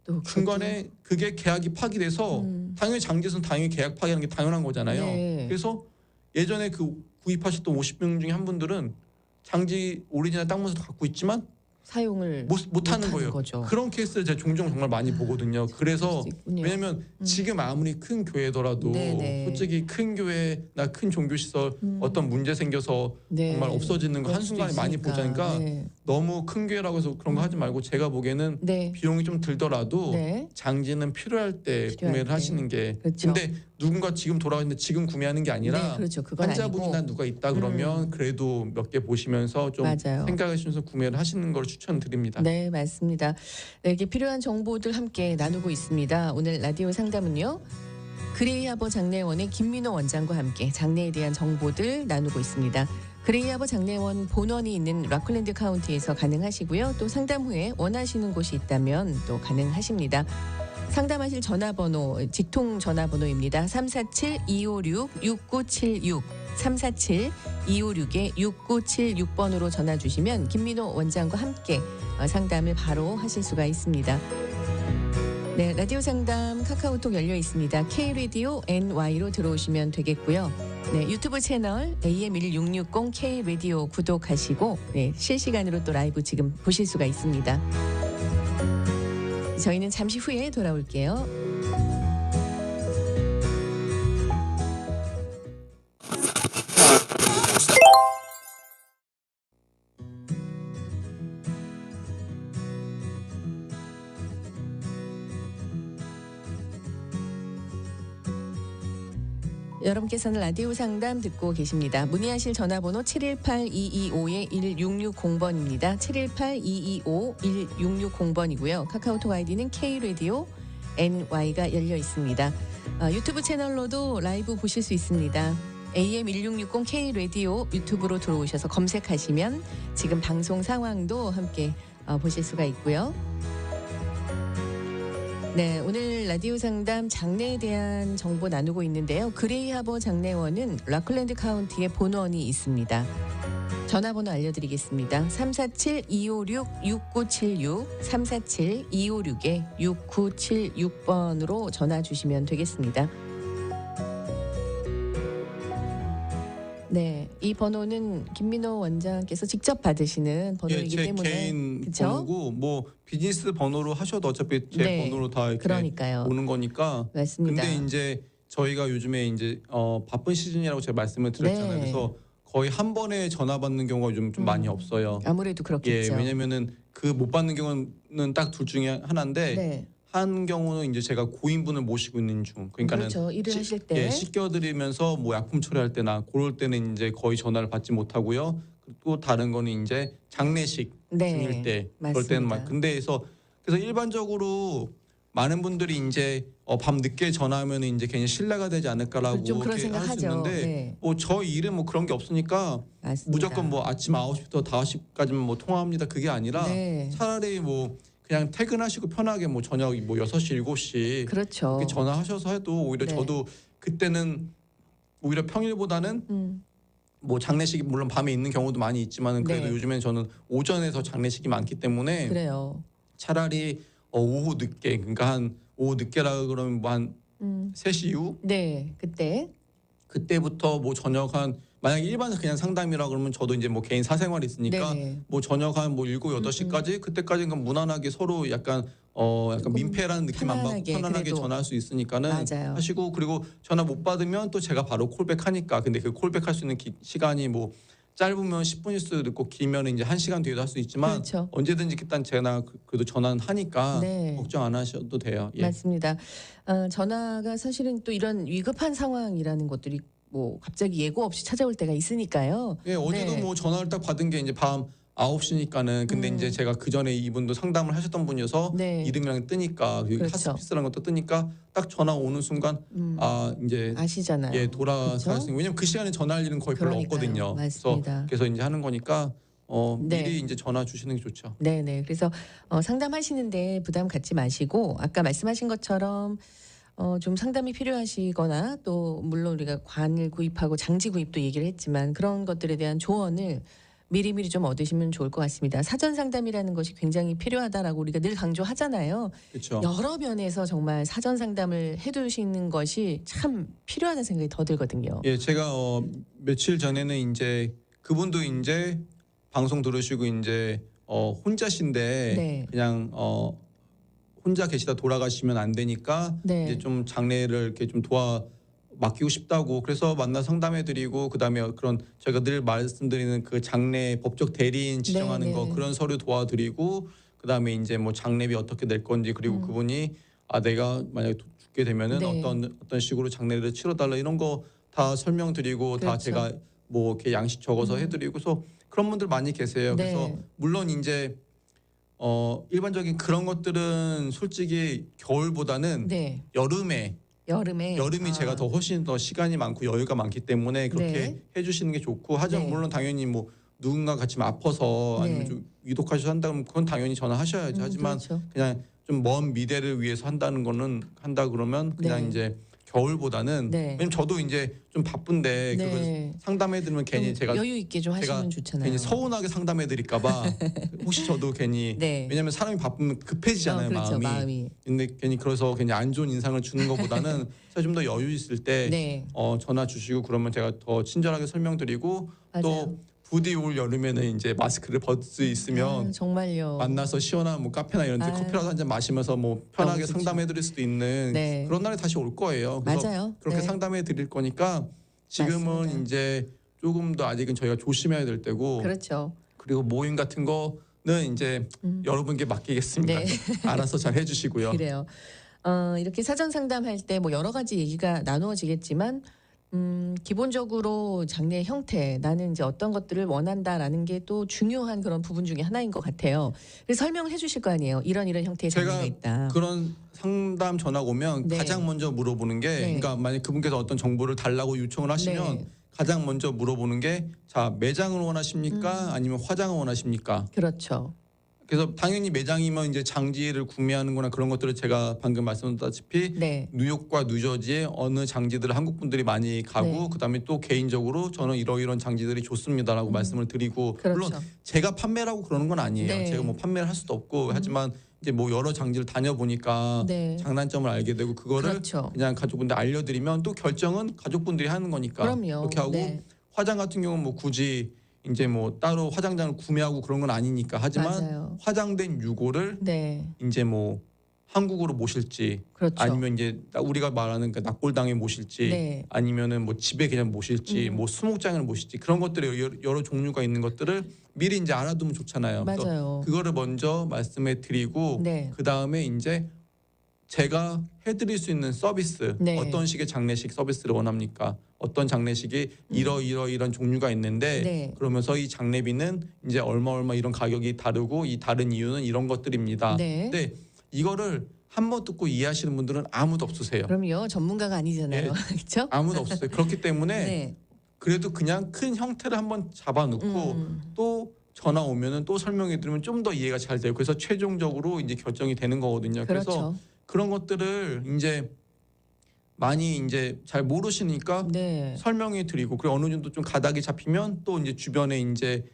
또 중간에 그게 계약이 파기돼서 당연히 장제선 당연히 계약 파기하는 게 당연한 거잖아요. 네. 그래서 예전에 그 구입하셨던 50명 중에 한 분들은 장지 오리지널 땅 문서도 갖고 있지만 사용을 못하는 거예요. 거죠. 그런 케이스를 제가 종종 정말 많이 보거든요. 그래서 수 있군요. 왜냐하면 지금 아무리 큰 교회더라도 네네. 솔직히 큰 교회나 큰 종교시설 어떤 문제 생겨서 네. 정말 없어지는 거 그럴 수도 한순간에 많이 있으니까. 보자니까 네. 너무 큰 교회라고 해서 그런 거 하지 말고 제가 보기에는 네. 비용이 좀 들더라도 네. 장지는 필요할 때 구매를 때. 하시는 게 그렇죠. 근데 누군가 지금 돌아가는데 지금 구매하는 게 아니라 네, 그렇죠. 그건 환자분이나 아니고. 누가 있다 그러면 그래도 몇 개 보시면서 좀 맞아요. 생각하시면서 구매를 하시는 걸 추천드립니다. 네, 맞습니다. 네, 이렇게 필요한 정보들 함께 나누고 있습니다. 오늘 라디오 상담은요. 그레이하버 장례원의 김민호 원장과 함께 장례에 대한 정보들 나누고 있습니다. 그레이하버 장례원 본원이 있는 락클랜드 카운티에서 가능하시고요. 또 상담 후에 원하시는 곳이 있다면 또 가능하십니다. 상담하실 전화번호, 직통 전화번호입니다. 347-256-6976, 347-256-6976번으로 전화 주시면 김민호 원장과 함께 상담을 바로 하실 수가 있습니다. 네, 라디오 상담 카카오톡 열려 있습니다. K-Radio NY로 들어오시면 되겠고요. 네, 유튜브 채널 AM1660 K-Radio 구독하시고 네, 실시간으로 또 라이브 지금 보실 수가 있습니다. 저희는 잠시 후에 돌아올게요. 여러분께서는 라디오 상담 듣고 계십니다. 문의하실 전화번호 718-225-1660번입니다. 718-225-1660번이고요. 카카오톡 아이디는 K-Radio NY가 열려 있습니다. 유튜브 채널로도 라이브 보실 수 있습니다. AM1660 K-Radio 유튜브로 들어오셔서 검색하시면 지금 방송 상황도 함께 보실 수가 있고요. 네, 오늘 라디오 상담 장례에 대한 정보 나누고 있는데요. 그레이하버 장례원은 락클랜드 카운티에 본원이 있습니다. 전화번호 알려드리겠습니다. 347-256-6976, 347-256-6976번으로 전화 주시면 되겠습니다. 네, 이 번호는 김민호 원장께서 직접 받으시는 번호이기 제 때문에 개인 그쵸? 번호고 뭐 비즈니스 번호로 하셔도 어차피 제 네, 번호로 다 이렇게 그러니까요. 오는 거니까. 맞습니다. 근데 이제 저희가 요즘에 이제 바쁜 시즌이라고 제가 말씀을 드렸잖아요. 네. 그래서 거의 한 번에 전화 받는 경우가 좀 많이 없어요. 아무래도 그렇겠죠. 예, 왜냐면은 그 못 받는 경우는 딱 둘 중에 하나인데 네. 한 경우는 이제 제가 고인분을 모시고 있는 중, 그러니까는 그렇죠. 일을 하실 때. 예, 씻겨드리면서 뭐 약품 처리할 때나 그럴 때는 이제 거의 전화를 받지 못하고요. 또 다른 거는 이제 장례식 네, 중일 때 그럴 맞습니다. 때는 막 그래서 일반적으로 많은 분들이 이제 밤 늦게 전화하면 이제 괜히 신뢰가 되지 않을까라고 좀 그런 이렇게 할 수 생각하죠. 있는데 네. 뭐 저 일은 뭐 그런 게 없으니까 맞습니다. 무조건 뭐 아침 9시부터 5시까지만 뭐 통화합니다. 그게 아니라 네. 차라리 뭐 그냥 퇴근하시고 편하게 뭐 저녁 뭐 6시 7시 그렇죠. 이렇게 전화하셔서 해도 오히려 네. 저도 그때는 오히려 평일보다는 뭐 장례식이 물론 밤에 있는 경우도 많이 있지만 그래도 네. 요즘엔 저는 오전에 더 장례식이 많기 때문에 그래요. 차라리 오후 늦게, 그러니까 한 오후 늦게라 그러면 뭐 한 3시 이후 네, 그때부터 뭐 저녁 한 만약에 일반 그냥 상담이라 그러면 저도 이제 뭐 개인 사생활이 있으니까 네네. 뭐 저녁 한 뭐 7, 8시까지 그때까지는 무난하게 서로 약간 조금 민폐라는 느낌 안 받고 편안하게 편안하게 그래도. 전화할 수 있으니까는 맞아요. 하시고, 그리고 전화 못 받으면 또 제가 바로 콜백하니까. 근데 그 콜백할 수 있는 시간이 뭐 짧으면 10분일 수도 있고 길면 이제 1시간 뒤에도 할 수 있지만 그렇죠. 언제든지 일단 제가 그래도 전화는 하니까 네. 걱정 안 하셔도 돼요. 예. 맞습니다. 전화가 사실은 또 이런 위급한 상황이라는 것들이 뭐 갑자기 예고 없이 찾아올 때가 있으니까요. 예, 어제도 네. 뭐 전화를 딱 받은 게 이제 밤 9시니까는 근데 이제 제가 그 전에 이분도 상담을 하셨던 분이어서 네. 이름이랑 뜨니까 그렇죠. 하스피스라는 것도 뜨니까 딱 전화 오는 순간 이제 아시잖아요. 예 돌아가시는 그렇죠? 왜냐면 그 시간에 전화할 일은 거의 별로 그러니까요. 없거든요. 맞습니다. 그래서 이제 하는 거니까 네. 미리 이제 전화 주시는 게 좋죠. 네네. 그래서 상담하시는데 부담 갖지 마시고 아까 말씀하신 것처럼 좀 상담이 필요하시거나 또 물론 우리가 관을 구입하고 장지 구입도 얘기를 했지만 그런 것들에 대한 조언을 미리미리 좀 얻으시면 좋을 것 같습니다. 사전 상담이라는 것이 굉장히 필요하다라고 우리가 늘 강조하잖아요. 그렇죠. 여러 면에서 정말 사전 상담을 해두시는 것이 참 필요하다는 생각이 더 들거든요. 예, 제가 며칠 전에는 이제 그분도 이제 방송 들으시고 이제 혼자신데 네. 그냥 혼자 계시다 돌아가시면 안 되니까 네. 이제 좀 장례를 이렇게 좀 맡기고 싶다고 그래서 만나 상담해드리고 그다음에 그런 저희가 늘 말씀드리는 그 장례 법적 대리인 지정하는 네, 거 네. 그런 서류 도와드리고 그다음에 이제 뭐 장례비 어떻게 낼 건지 그리고 그분이 내가 만약에 죽게 되면은 네. 어떤 식으로 장례를 치러달라 이런 거 다 설명드리고 다 그렇죠. 제가 뭐 이렇게 양식 적어서 해드리고 그래서 그런 분들 많이 계세요. 네. 그래서 물론 이제 일반적인 그런 것들은 솔직히 겨울보다는 네. 여름이 제가 더 훨씬 더 시간이 많고 여유가 많기 때문에 그렇게 네. 해주시는 게 좋고 하지만 네. 물론 당연히 뭐 누군가 같이 아파서 네. 아니면 좀 위독하셔서 한다면 그건 당연히 전화하셔야죠. 하지만 그렇죠. 그냥 좀 먼 미래를 위해서 한다 그러면 그냥 네. 이제 겨울보다는 네. 왜냐면 저도 이제 좀 바쁜데 네. 그걸 상담해드리면 괜히 좀 제가 여유 있게 좀 제가 하시면 좋잖아요. 괜히 서운하게 상담해드릴까봐 혹시 저도 괜히 네. 왜냐면 사람이 바쁘면 급해지잖아요. 그렇죠. 마음이. 근데 괜히 그래서 괜히 안 좋은 인상을 주는 것보다는 사실 좀 더 여유 있을 때 네. 전화 주시고 그러면 제가 더 친절하게 설명드리고 맞아요. 또 부디 올 여름에는 이제 마스크를 벗을 수 있으면 정말요. 만나서 시원한 뭐 카페나 이런 데 아유. 커피라도 한 잔 마시면서 뭐 편하게 좋죠. 상담해드릴 수도 있는 네. 그런 날이 다시 올 거예요. 그래서 맞아요. 그렇게 네. 상담해드릴 거니까 지금은 맞습니다. 이제 조금 더 아직은 저희가 조심해야 될 때고 그렇죠. 그리고 모임 같은 거는 이제 여러분께 맡기겠습니다. 네. 알아서 잘 해주시고요. 그래요. 이렇게 사전 상담할 때 뭐 여러 가지 얘기가 나누어지겠지만 기본적으로 장례 형태 나는 이제 어떤 것들을 원한다라는 게 또 중요한 그런 부분 중에 하나인 것 같아요. 그래서 설명을 해주실 거 아니에요. 이런 형태의 장례가 제가 있다. 그런 상담 전화가 오면 네. 가장 먼저 물어보는 게 네. 그러니까 만약 그분께서 어떤 정보를 달라고 요청을 하시면 네. 가장 먼저 물어보는 게 자 매장을 원하십니까 아니면 화장을 원하십니까? 그렇죠. 그래서 당연히 매장이면 이제 장지를 구매하는 거나 그런 것들을 제가 방금 말씀드렸다시피 네. 뉴욕과 뉴저지에 어느 장지들을 한국 분들이 많이 가고 네. 그다음에 또 개인적으로 저는 이런 장지들이 좋습니다라고 말씀을 드리고 그렇죠. 물론 제가 판매라고 그러는 건 아니에요. 네. 제가 뭐 판매를 할 수도 없고 하지만 이제 뭐 여러 장지를 다녀보니까 네. 장단점을 알게 되고 그거를 그렇죠. 그냥 가족분들 알려드리면 또 결정은 가족분들이 하는 거니까 그럼요. 그렇게 하고 네. 화장 같은 경우는 뭐 굳이 이제 뭐 따로 화장장을 구매하고 그런 건 아니니까 하지만 맞아요. 화장된 유골을 네. 이제 뭐 한국으로 모실지 그렇죠. 아니면 이제 우리가 말하는 그 낙골당에 모실지 네. 아니면은 뭐 집에 그냥 모실지 뭐 수목장을 모실지 그런 것들이 여러 종류가 있는 것들을 미리 이제 알아두면 좋잖아요. 그래서 맞아요. 그거를 먼저 말씀해 드리고 네. 그 다음에 이제 제가 해드릴 수 있는 서비스 네. 어떤 식의 장례식 서비스를 원합니까? 어떤 장례식이 이런 종류가 있는데 네. 그러면서 이 장례비는 이제 얼마 이런 가격이 다르고 이 다른 이유는 이런 것들입니다. 네. 근데 이거를 한 번 듣고 이해하시는 분들은 아무도 없으세요. 그럼요. 전문가가 아니잖아요. 네. 그렇죠? 아무도 없어요. 그렇기 때문에 네. 그래도 그냥 큰 형태를 한번 잡아놓고 또 전화 오면은 또 설명해 드리면 좀 더 이해가 잘 돼요. 그래서 최종적으로 이제 결정이 되는 거거든요. 그래서 그렇죠. 그런 것들을 이제 많이 이제 잘 모르시니까 네. 설명해 드리고 그리고 어느 정도 좀 가닥이 잡히면 또 이제 주변에 이제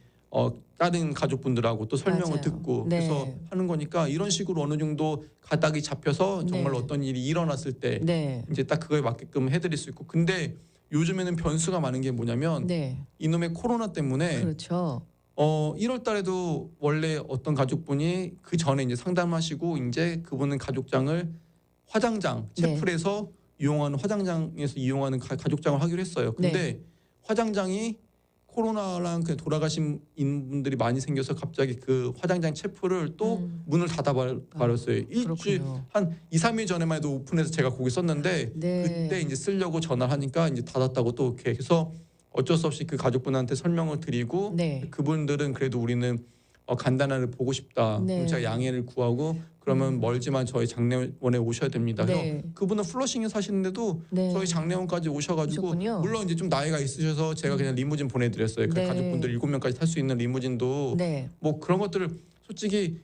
다른 가족분들하고 또 설명을 맞아요. 듣고 네. 그래서 하는 거니까 이런 식으로 어느 정도 가닥이 잡혀서 정말 네. 어떤 일이 일어났을 때 네. 이제 딱 그거에 맞게끔 해드릴 수 있고 근데 요즘에는 변수가 많은 게 뭐냐면 네. 이놈의 코로나 때문에 그렇죠. 1월 달에도 원래 어떤 가족분이 그 전에 이제 상담하시고 이제 그분은 가족장을 화장장 네. 채플에서 이용하는 화장장에서 이용하는 가족장을 하기로 했어요. 근데 네. 화장장이 코로나랑 그 돌아가신 분들이 많이 생겨서 갑자기 그 화장장 채플을 또 문을 닫아버렸어요. 일주일 그렇군요. 한 2, 3일 전에만 해도 오픈해서 제가 거기 썼는데 네. 그때 이제 쓰려고 전화를 하니까 이제 닫았다고 또 이렇게 해서 어쩔 수 없이 그 가족분한테 설명을 드리고 네. 그분들은 그래도 우리는 간단하게 보고 싶다. 네. 그럼 제가 양해를 구하고 그러면 멀지만 저희 장례원에 오셔야 됩니다. 네. 그래서 그분은 플러싱에 사시는데도 네. 저희 장례원까지 오셔가지고 오셨군요. 물론 이제 좀 나이가 있으셔서 제가 그냥 리무진 보내드렸어요. 그 네. 가족분들 7명까지 탈 수 있는 리무진도 네. 뭐 그런 것들을 솔직히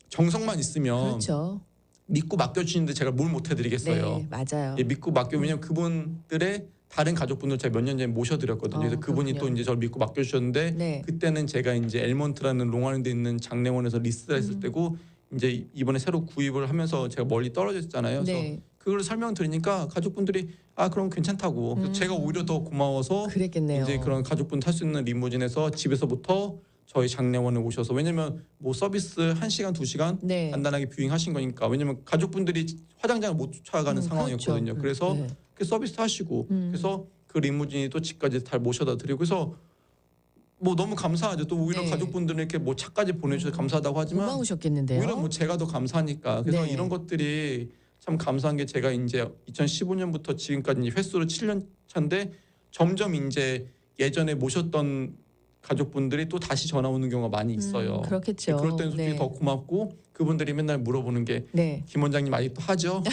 정성만 있으면 그렇죠. 믿고 맡겨주시는데 제가 뭘 못 해드리겠어요. 네, 맞아요. 예, 믿고 맡겨 왜냐면 그분들의 다른 가족분들 제가 몇 년 전에 모셔드렸거든요. 그래서 그분이 그렇군요. 또 이제 저를 믿고 맡겨주셨는데 네. 그때는 제가 이제 엘몬트라는 롱아일랜드에 있는 장례원에서 리스트를 했을 때고 이제 이번에 새로 구입을 하면서 제가 멀리 떨어져 있잖아요. 그래서 네. 그걸 설명드리니까 가족분들이 아 그럼 괜찮다고. 그래서 제가 오히려 더 고마워서 그랬겠네요. 이제 그런 가족분 탈 수 있는 리무진에서 집에서부터 저희 장례원에 오셔서 왜냐면 뭐 서비스 1시간 2시간 네. 간단하게 뷰잉하신 거니까 왜냐면 가족분들이 화장장을 못 쫓아가는 상황이었거든요. 그렇죠. 그래서 네. 그 서비스 하시고 그래서 그 리무진이 또 집까지 잘 모셔다 드리고 그래서 뭐 너무 감사하죠. 또 오히려 네. 가족분들은 이렇게 뭐 차까지 보내주셔서 감사하다고 하지만 고마우셨겠는데요. 오히려 뭐 제가 더 감사하니까 그래서 네. 이런 것들이 참 감사한 게 제가 이제 2015년부터 지금까지 이제 횟수로 7년 차인데 점점 이제 예전에 모셨던 가족분들이 또 다시 전화 오는 경우가 많이 있어요. 그렇겠죠. 그럴 때는 솔직히 네. 더 고맙고 그분들이 맨날 물어보는 게 네. 김 원장님 아직도 하죠?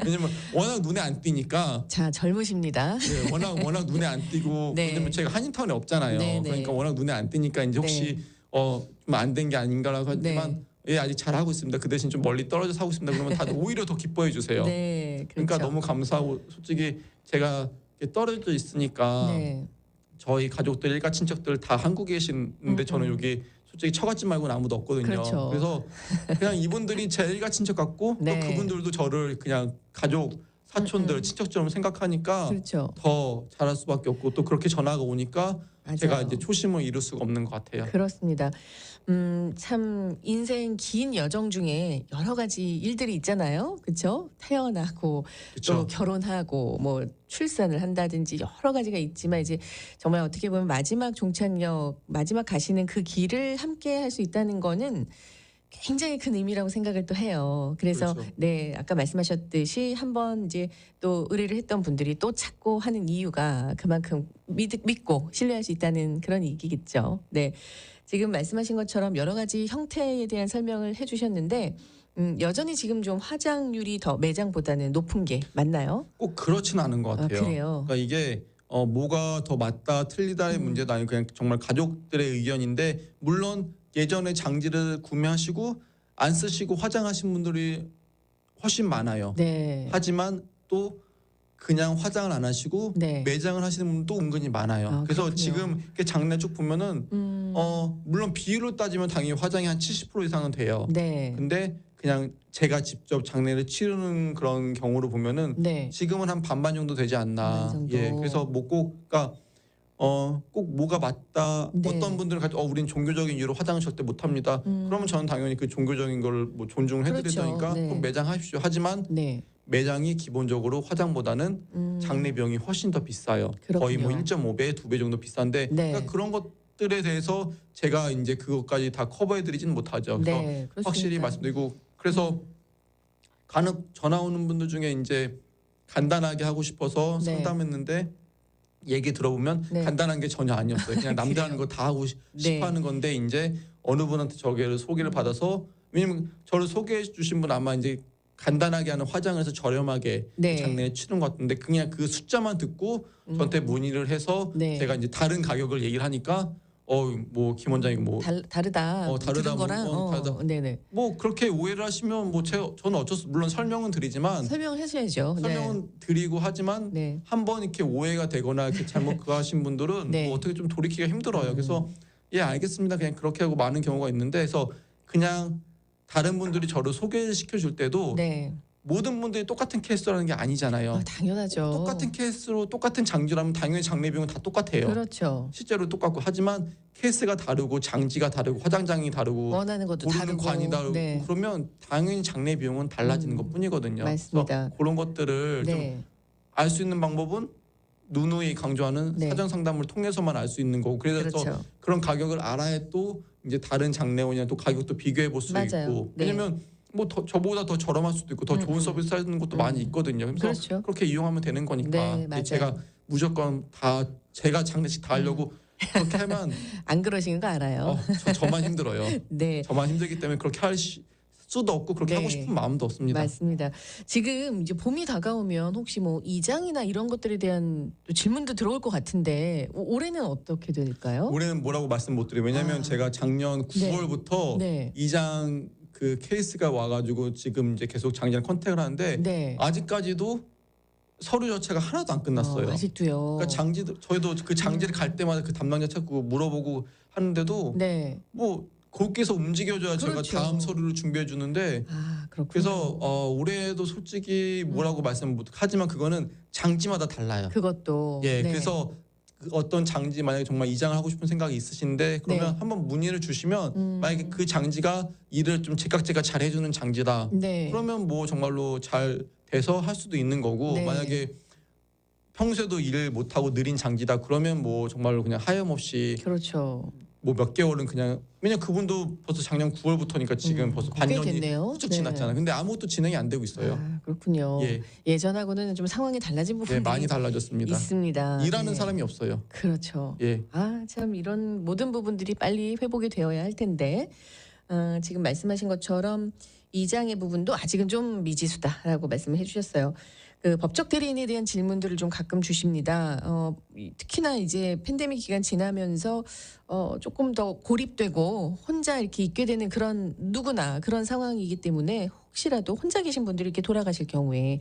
왜냐면 워낙 눈에 안 띄니까 자, 젊으십니다. 예, 워낙 눈에 안 띄고 네. 왜냐면 제가 한인타운에 없잖아요. 네, 네. 그러니까 워낙 눈에 안 띄니까 이제 혹시 좀 안 된 게 아닌가라고 하지만 네. 예 아직 잘 하고 있습니다. 그 대신 좀 멀리 떨어져서 하고 있습니다. 그러면 다들 오히려 더 기뻐해 주세요. 네. 그렇죠. 그러니까 너무 감사하고 솔직히 제가 이렇게 떨어져 있으니까 네. 저희 가족들 일가 친척들 다 한국에 계시는데 저는 여기 솔직히 처갓집 말고는 아무도 없거든요. 그렇죠. 그래서 그냥 이분들이 제 일가 친척 같고 네. 또 그분들도 저를 그냥 가족 사촌들 친척처럼 생각하니까 그렇죠. 더 잘할 수밖에 없고 또 그렇게 전화가 오니까 맞아요. 제가 이제 초심을 잃을 수가 없는 것 같아요. 그렇습니다. 참 인생 긴 여정 중에 여러 가지 일들이 있잖아요. 그렇죠? 태어나고 또 그렇죠. 결혼하고 뭐 출산을 한다든지 여러 가지가 있지만 이제 정말 어떻게 보면 마지막 종착역, 마지막 가시는 그 길을 함께 할 수 있다는 거는 굉장히 큰 의미라고 생각을 또 해요. 그래서 그렇죠. 네, 아까 말씀하셨듯이 한번 이제 또 의뢰를 했던 분들이 또 찾고 하는 이유가 그만큼 믿고 신뢰할 수 있다는 그런 얘기겠죠. 네. 지금 말씀하신 것처럼 여러 가지 형태에 대한 설명을 해 주셨는데 여전히 지금 좀 화장률이 더 매장보다는 높은 게 맞나요? 꼭 그렇지는 않은 것 같아요. 그래요. 그러니까 이게 뭐가 더 맞다 틀리다의 문제도 아니고 그냥 정말 가족들의 의견인데 물론 예전에 장지를 구매하시고 안 쓰시고 화장하신 분들이 훨씬 많아요. 네. 하지만 또 그냥 화장을 안 하시고 네. 매장을 하시는 분도 은근히 많아요. 아, 그래서 그렇군요. 지금 이렇게 장례 쭉 보면은 물론 비율로 따지면 당연히 화장이 한 70% 이상은 돼요. 네. 근데 그냥 제가 직접 장례를 치르는 그런 경우로 보면은 네. 지금은 한 반반 정도 되지 않나. 반반 정도. 예, 그래서 뭐 꼭 그러니까 꼭 뭐가 맞다. 네. 어떤 분들은 우린 종교적인 이유로 화장을 절대 못합니다. 그러면 저는 당연히 그 종교적인 걸 뭐 존중을 해드리니까 그렇죠. 네. 꼭 매장하십시오. 하지만 네. 매장이 기본적으로 화장보다는 장례 비용이 훨씬 더 비싸요. 거의 뭐 그렇군요. 1.5배, 2배 정도 비싼데 네. 그러니까 그런 것들에 대해서 제가 이제 그것까지 다 커버해드리지는 못하죠. 그래서 네. 그렇습니다. 확실히 말씀드리고 그래서 간혹 전화 오는 분들 중에 이제 간단하게 하고 싶어서 네. 상담했는데 얘기 들어보면 네. 간단한 게 전혀 아니었어요. 그냥 남들 하는 거 다 하고 네. 싶어 하는 건데 이제 어느 분한테 소개를 받아서 왜냐면 저를 소개해 주신 분 아마 이제 간단하게 하는 화장을 해서 저렴하게 네. 장례에 치른 것 같은데 그냥 그 숫자만 듣고 저한테 문의를 해서 네. 제가 이제 다른 가격을 얘기를 하니까 뭐 김 원장이 뭐 다르다. 다르다, 들은 뭐, 거랑 다르다. 네네. 뭐 그렇게 오해를 하시면 뭐 저는 물론 설명은 드리지만 설명을 해줘야죠. 설명은 드리고 하지만 네. 한번 이렇게 오해가 되거나 이렇게 잘못 그거 하신 분들은 네. 뭐 어떻게 좀 돌이키기가 힘들어요. 그래서 예 알겠습니다. 그냥 그렇게 하고 많은 경우가 있는데 그래서 그냥 다른 분들이 저를 소개시켜 줄 때도 네. 모든 분들이 똑같은 케이스라는 게 아니잖아요. 당연하죠. 똑같은 케이스로 똑같은 장지라면 당연히 장례 비용은 다 똑같아요. 그렇죠. 실제로 똑같고 하지만 케이스가 다르고 장지가 다르고 화장장이 다르고 원하는 것도 고르는 다르고. 관이 다르고 네. 그러면 당연히 장례 비용은 달라지는 것뿐이거든요. 맞습니다. 그래서 그런 것들을 좀 네. 알 수 있는 방법은 누누이 강조하는 네. 사전 상담을 통해서만 알 수 있는 거고 그래서 그렇죠. 그런 가격을 알아야 또 이제 다른 장례원이랑 또 가격도 비교해 볼 수 맞아요. 있고 네. 왜냐면 뭐 저보다 더 저렴할 수도 있고 더 좋은 서비스 하는 것도 많이 있거든요. 그래서 그렇죠. 그렇게 이용하면 되는 거니까 네, 맞아요. 제가 무조건 다 제가 장례식 다 하려고 그렇게 하면 안 그러시는 거 알아요. 저만 힘들어요. 네. 저만 힘들기 때문에 그렇게 할 수도 없고 그렇게 네. 하고 싶은 마음도 없습니다. 맞습니다. 지금 이제 봄이 다가오면 혹시 뭐 이장이나 이런 것들에 대한 또 질문도 들어올 것 같은데 올해는 어떻게 될까요? 올해는 뭐라고 말씀 못 드려요. 왜냐하면 제가 작년 9월부터 네. 이장 그 케이스가 와가지고 지금 이제 계속 장기랑 컨택을 하는데 네. 아직까지도 서류 자체가 하나도 안 끝났어요. 아직도요. 그러니까 장지도 저희도 그 장지를 갈 때마다 그 담당자 찾고 물어보고 하는데도 네. 뭐 거기서 움직여줘야 그렇죠. 제가 다음 서류를 준비해 주는데 그렇군요. 그래서 올해도 솔직히 뭐라고 말씀 못 하지만 그거는 장지마다 달라요. 그것도 예, 네. 그래서 그 어떤 장지 만약에 정말 이장을 하고 싶은 생각이 있으신데 그러면 네. 한번 문의를 주시면 만약에 그 장지가 일을 좀 제깍제깍 잘 해주는 장지다. 네. 그러면 뭐 정말로 잘 돼서 할 수도 있는 거고 네. 만약에 평소에도 일을 못하고 느린 장지다 그러면 뭐 정말로 그냥 하염없이 그렇죠. 뭐 몇 개월은 그냥 왜냐면 그분도 벌써 작년 9월부터니까 지금 벌써 꽤 반년이 됐네요. 훌쩍 네. 지났잖아요. 근데 아무것도 진행이 안 되고 있어요. 그렇군요. 예. 예전하고는 좀 상황이 달라진 부분이 예, 많이 달라졌습니다. 있습니다. 일하는 네. 사람이 없어요. 그렇죠. 예. 참 이런 모든 부분들이 빨리 회복이 되어야 할 텐데 지금 말씀하신 것처럼 이장의 부분도 아직은 좀 미지수다라고 말씀을 해주셨어요. 그 법적 대리인에 대한 질문들을 좀 가끔 주십니다. 특히나 이제 팬데믹 기간 지나면서 조금 더 고립되고 혼자 이렇게 있게 되는 그런 누구나 그런 상황이기 때문에 혹시라도 혼자 계신 분들이 이렇게 돌아가실 경우에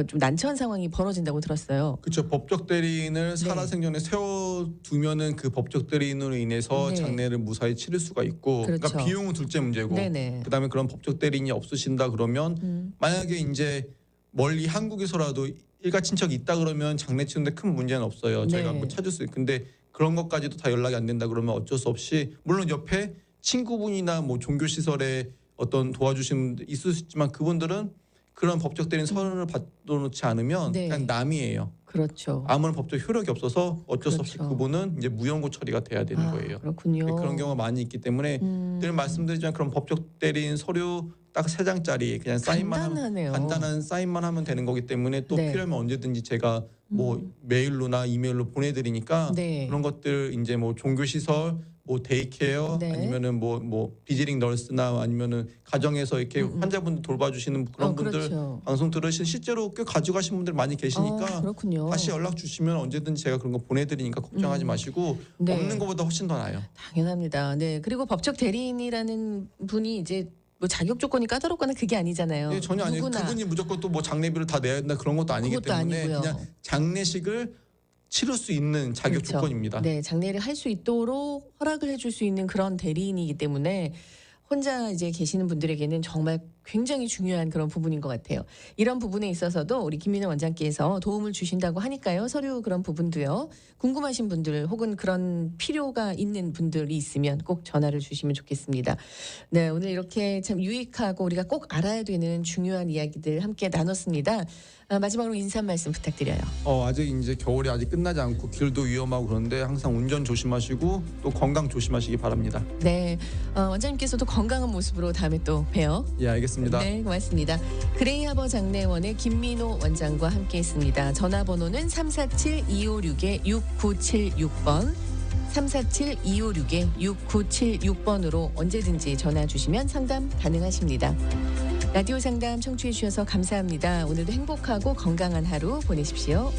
좀 난처한 상황이 벌어진다고 들었어요. 그렇죠. 법적 대리인을 네. 살아생전에 세워두면은 그 법적 대리인으로 인해서 네. 장례를 무사히 치를 수가 있고, 그렇죠. 그러니까 비용은 둘째 문제고, 네네. 그다음에 그런 법적 대리인이 없으신다 그러면 만약에 이제 멀리 한국에서라도 일가 친척이 있다 그러면 장례 치는데 큰 문제는 없어요. 저희가 네. 뭐 찾을 수 있고, 근데 그런 것까지도 다 연락이 안 된다 그러면 어쩔 수 없이 물론 옆에 친구분이나 뭐 종교 시설에 어떤 도와주시는 분들 있을 수 있지만 그분들은 그런 법적 대리인 서류를 받아놓지 않으면 네. 그냥 남이에요. 그렇죠. 아무런 법적 효력이 없어서 어쩔 수 없이 그렇죠. 그분은 이제 무연고 처리가 돼야 되는 거예요. 그렇군요. 그런 경우가 많이 있기 때문에 늘 말씀드리지만 그런 법적 대리인 서류 딱 3장짜리 그냥 사인만 간단하네요. 간단한 사인만 하면 되는 거기 때문에 또 네. 필요하면 언제든지 제가 뭐 메일로나 이메일로 보내드리니까 네. 그런 것들 이제 뭐 종교 시설 뭐 데이케어 네. 아니면은 뭐 비즈닝 널스나 아니면은 가정에서 이렇게 환자분들 돌봐주시는 그런 분들 그렇죠. 방송 들으신 실제로 꽤 가져가신 분들 많이 계시니까 그렇군요. 다시 연락 주시면 언제든지 제가 그런 거 보내드리니까 걱정하지 마시고 네. 없는 것보다 훨씬 더 나아요. 당연합니다. 네. 그리고 법적 대리인이라는 분이 이제 뭐 자격 조건이 까다롭거나 그게 아니잖아요. 네, 전혀 아니에요. 누구나. 그분이 무조건 또 뭐 장례비를 다 내야 된다 그런 것도 아니기 그것도 때문에 아니고요. 그냥 장례식을 치를 수 있는 자격 그렇죠. 조건입니다. 네, 장례를 할 수 있도록 허락을 해줄 수 있는 그런 대리인이기 때문에 혼자 이제 계시는 분들에게는 정말 굉장히 중요한 그런 부분인 것 같아요. 이런 부분에 있어서도 우리 김민호 원장께서 도움을 주신다고 하니까요. 서류 그런 부분도요. 궁금하신 분들 혹은 그런 필요가 있는 분들이 있으면 꼭 전화를 주시면 좋겠습니다. 네, 오늘 이렇게 참 유익하고 우리가 꼭 알아야 되는 중요한 이야기들 함께 나눴습니다. 마지막으로 인사 말씀 부탁드려요. 아직 이제 겨울이 아직 끝나지 않고 길도 위험하고 그런데 항상 운전 조심하시고 또 건강 조심하시기 바랍니다. 네, 원장님께서도 건강한 모습으로 다음에 또 봬요. 예, 알겠습니다. 네, 고맙습니다. 그레이하버 장례원의 김민호 원장과 함께했습니다. 전화번호는 347-256-6976번 347-256-6976번으로 언제든지 전화 주시면 상담 가능하십니다. 라디오 상담 청취해 주셔서 감사합니다. 오늘도 행복하고 건강한 하루 보내십시오.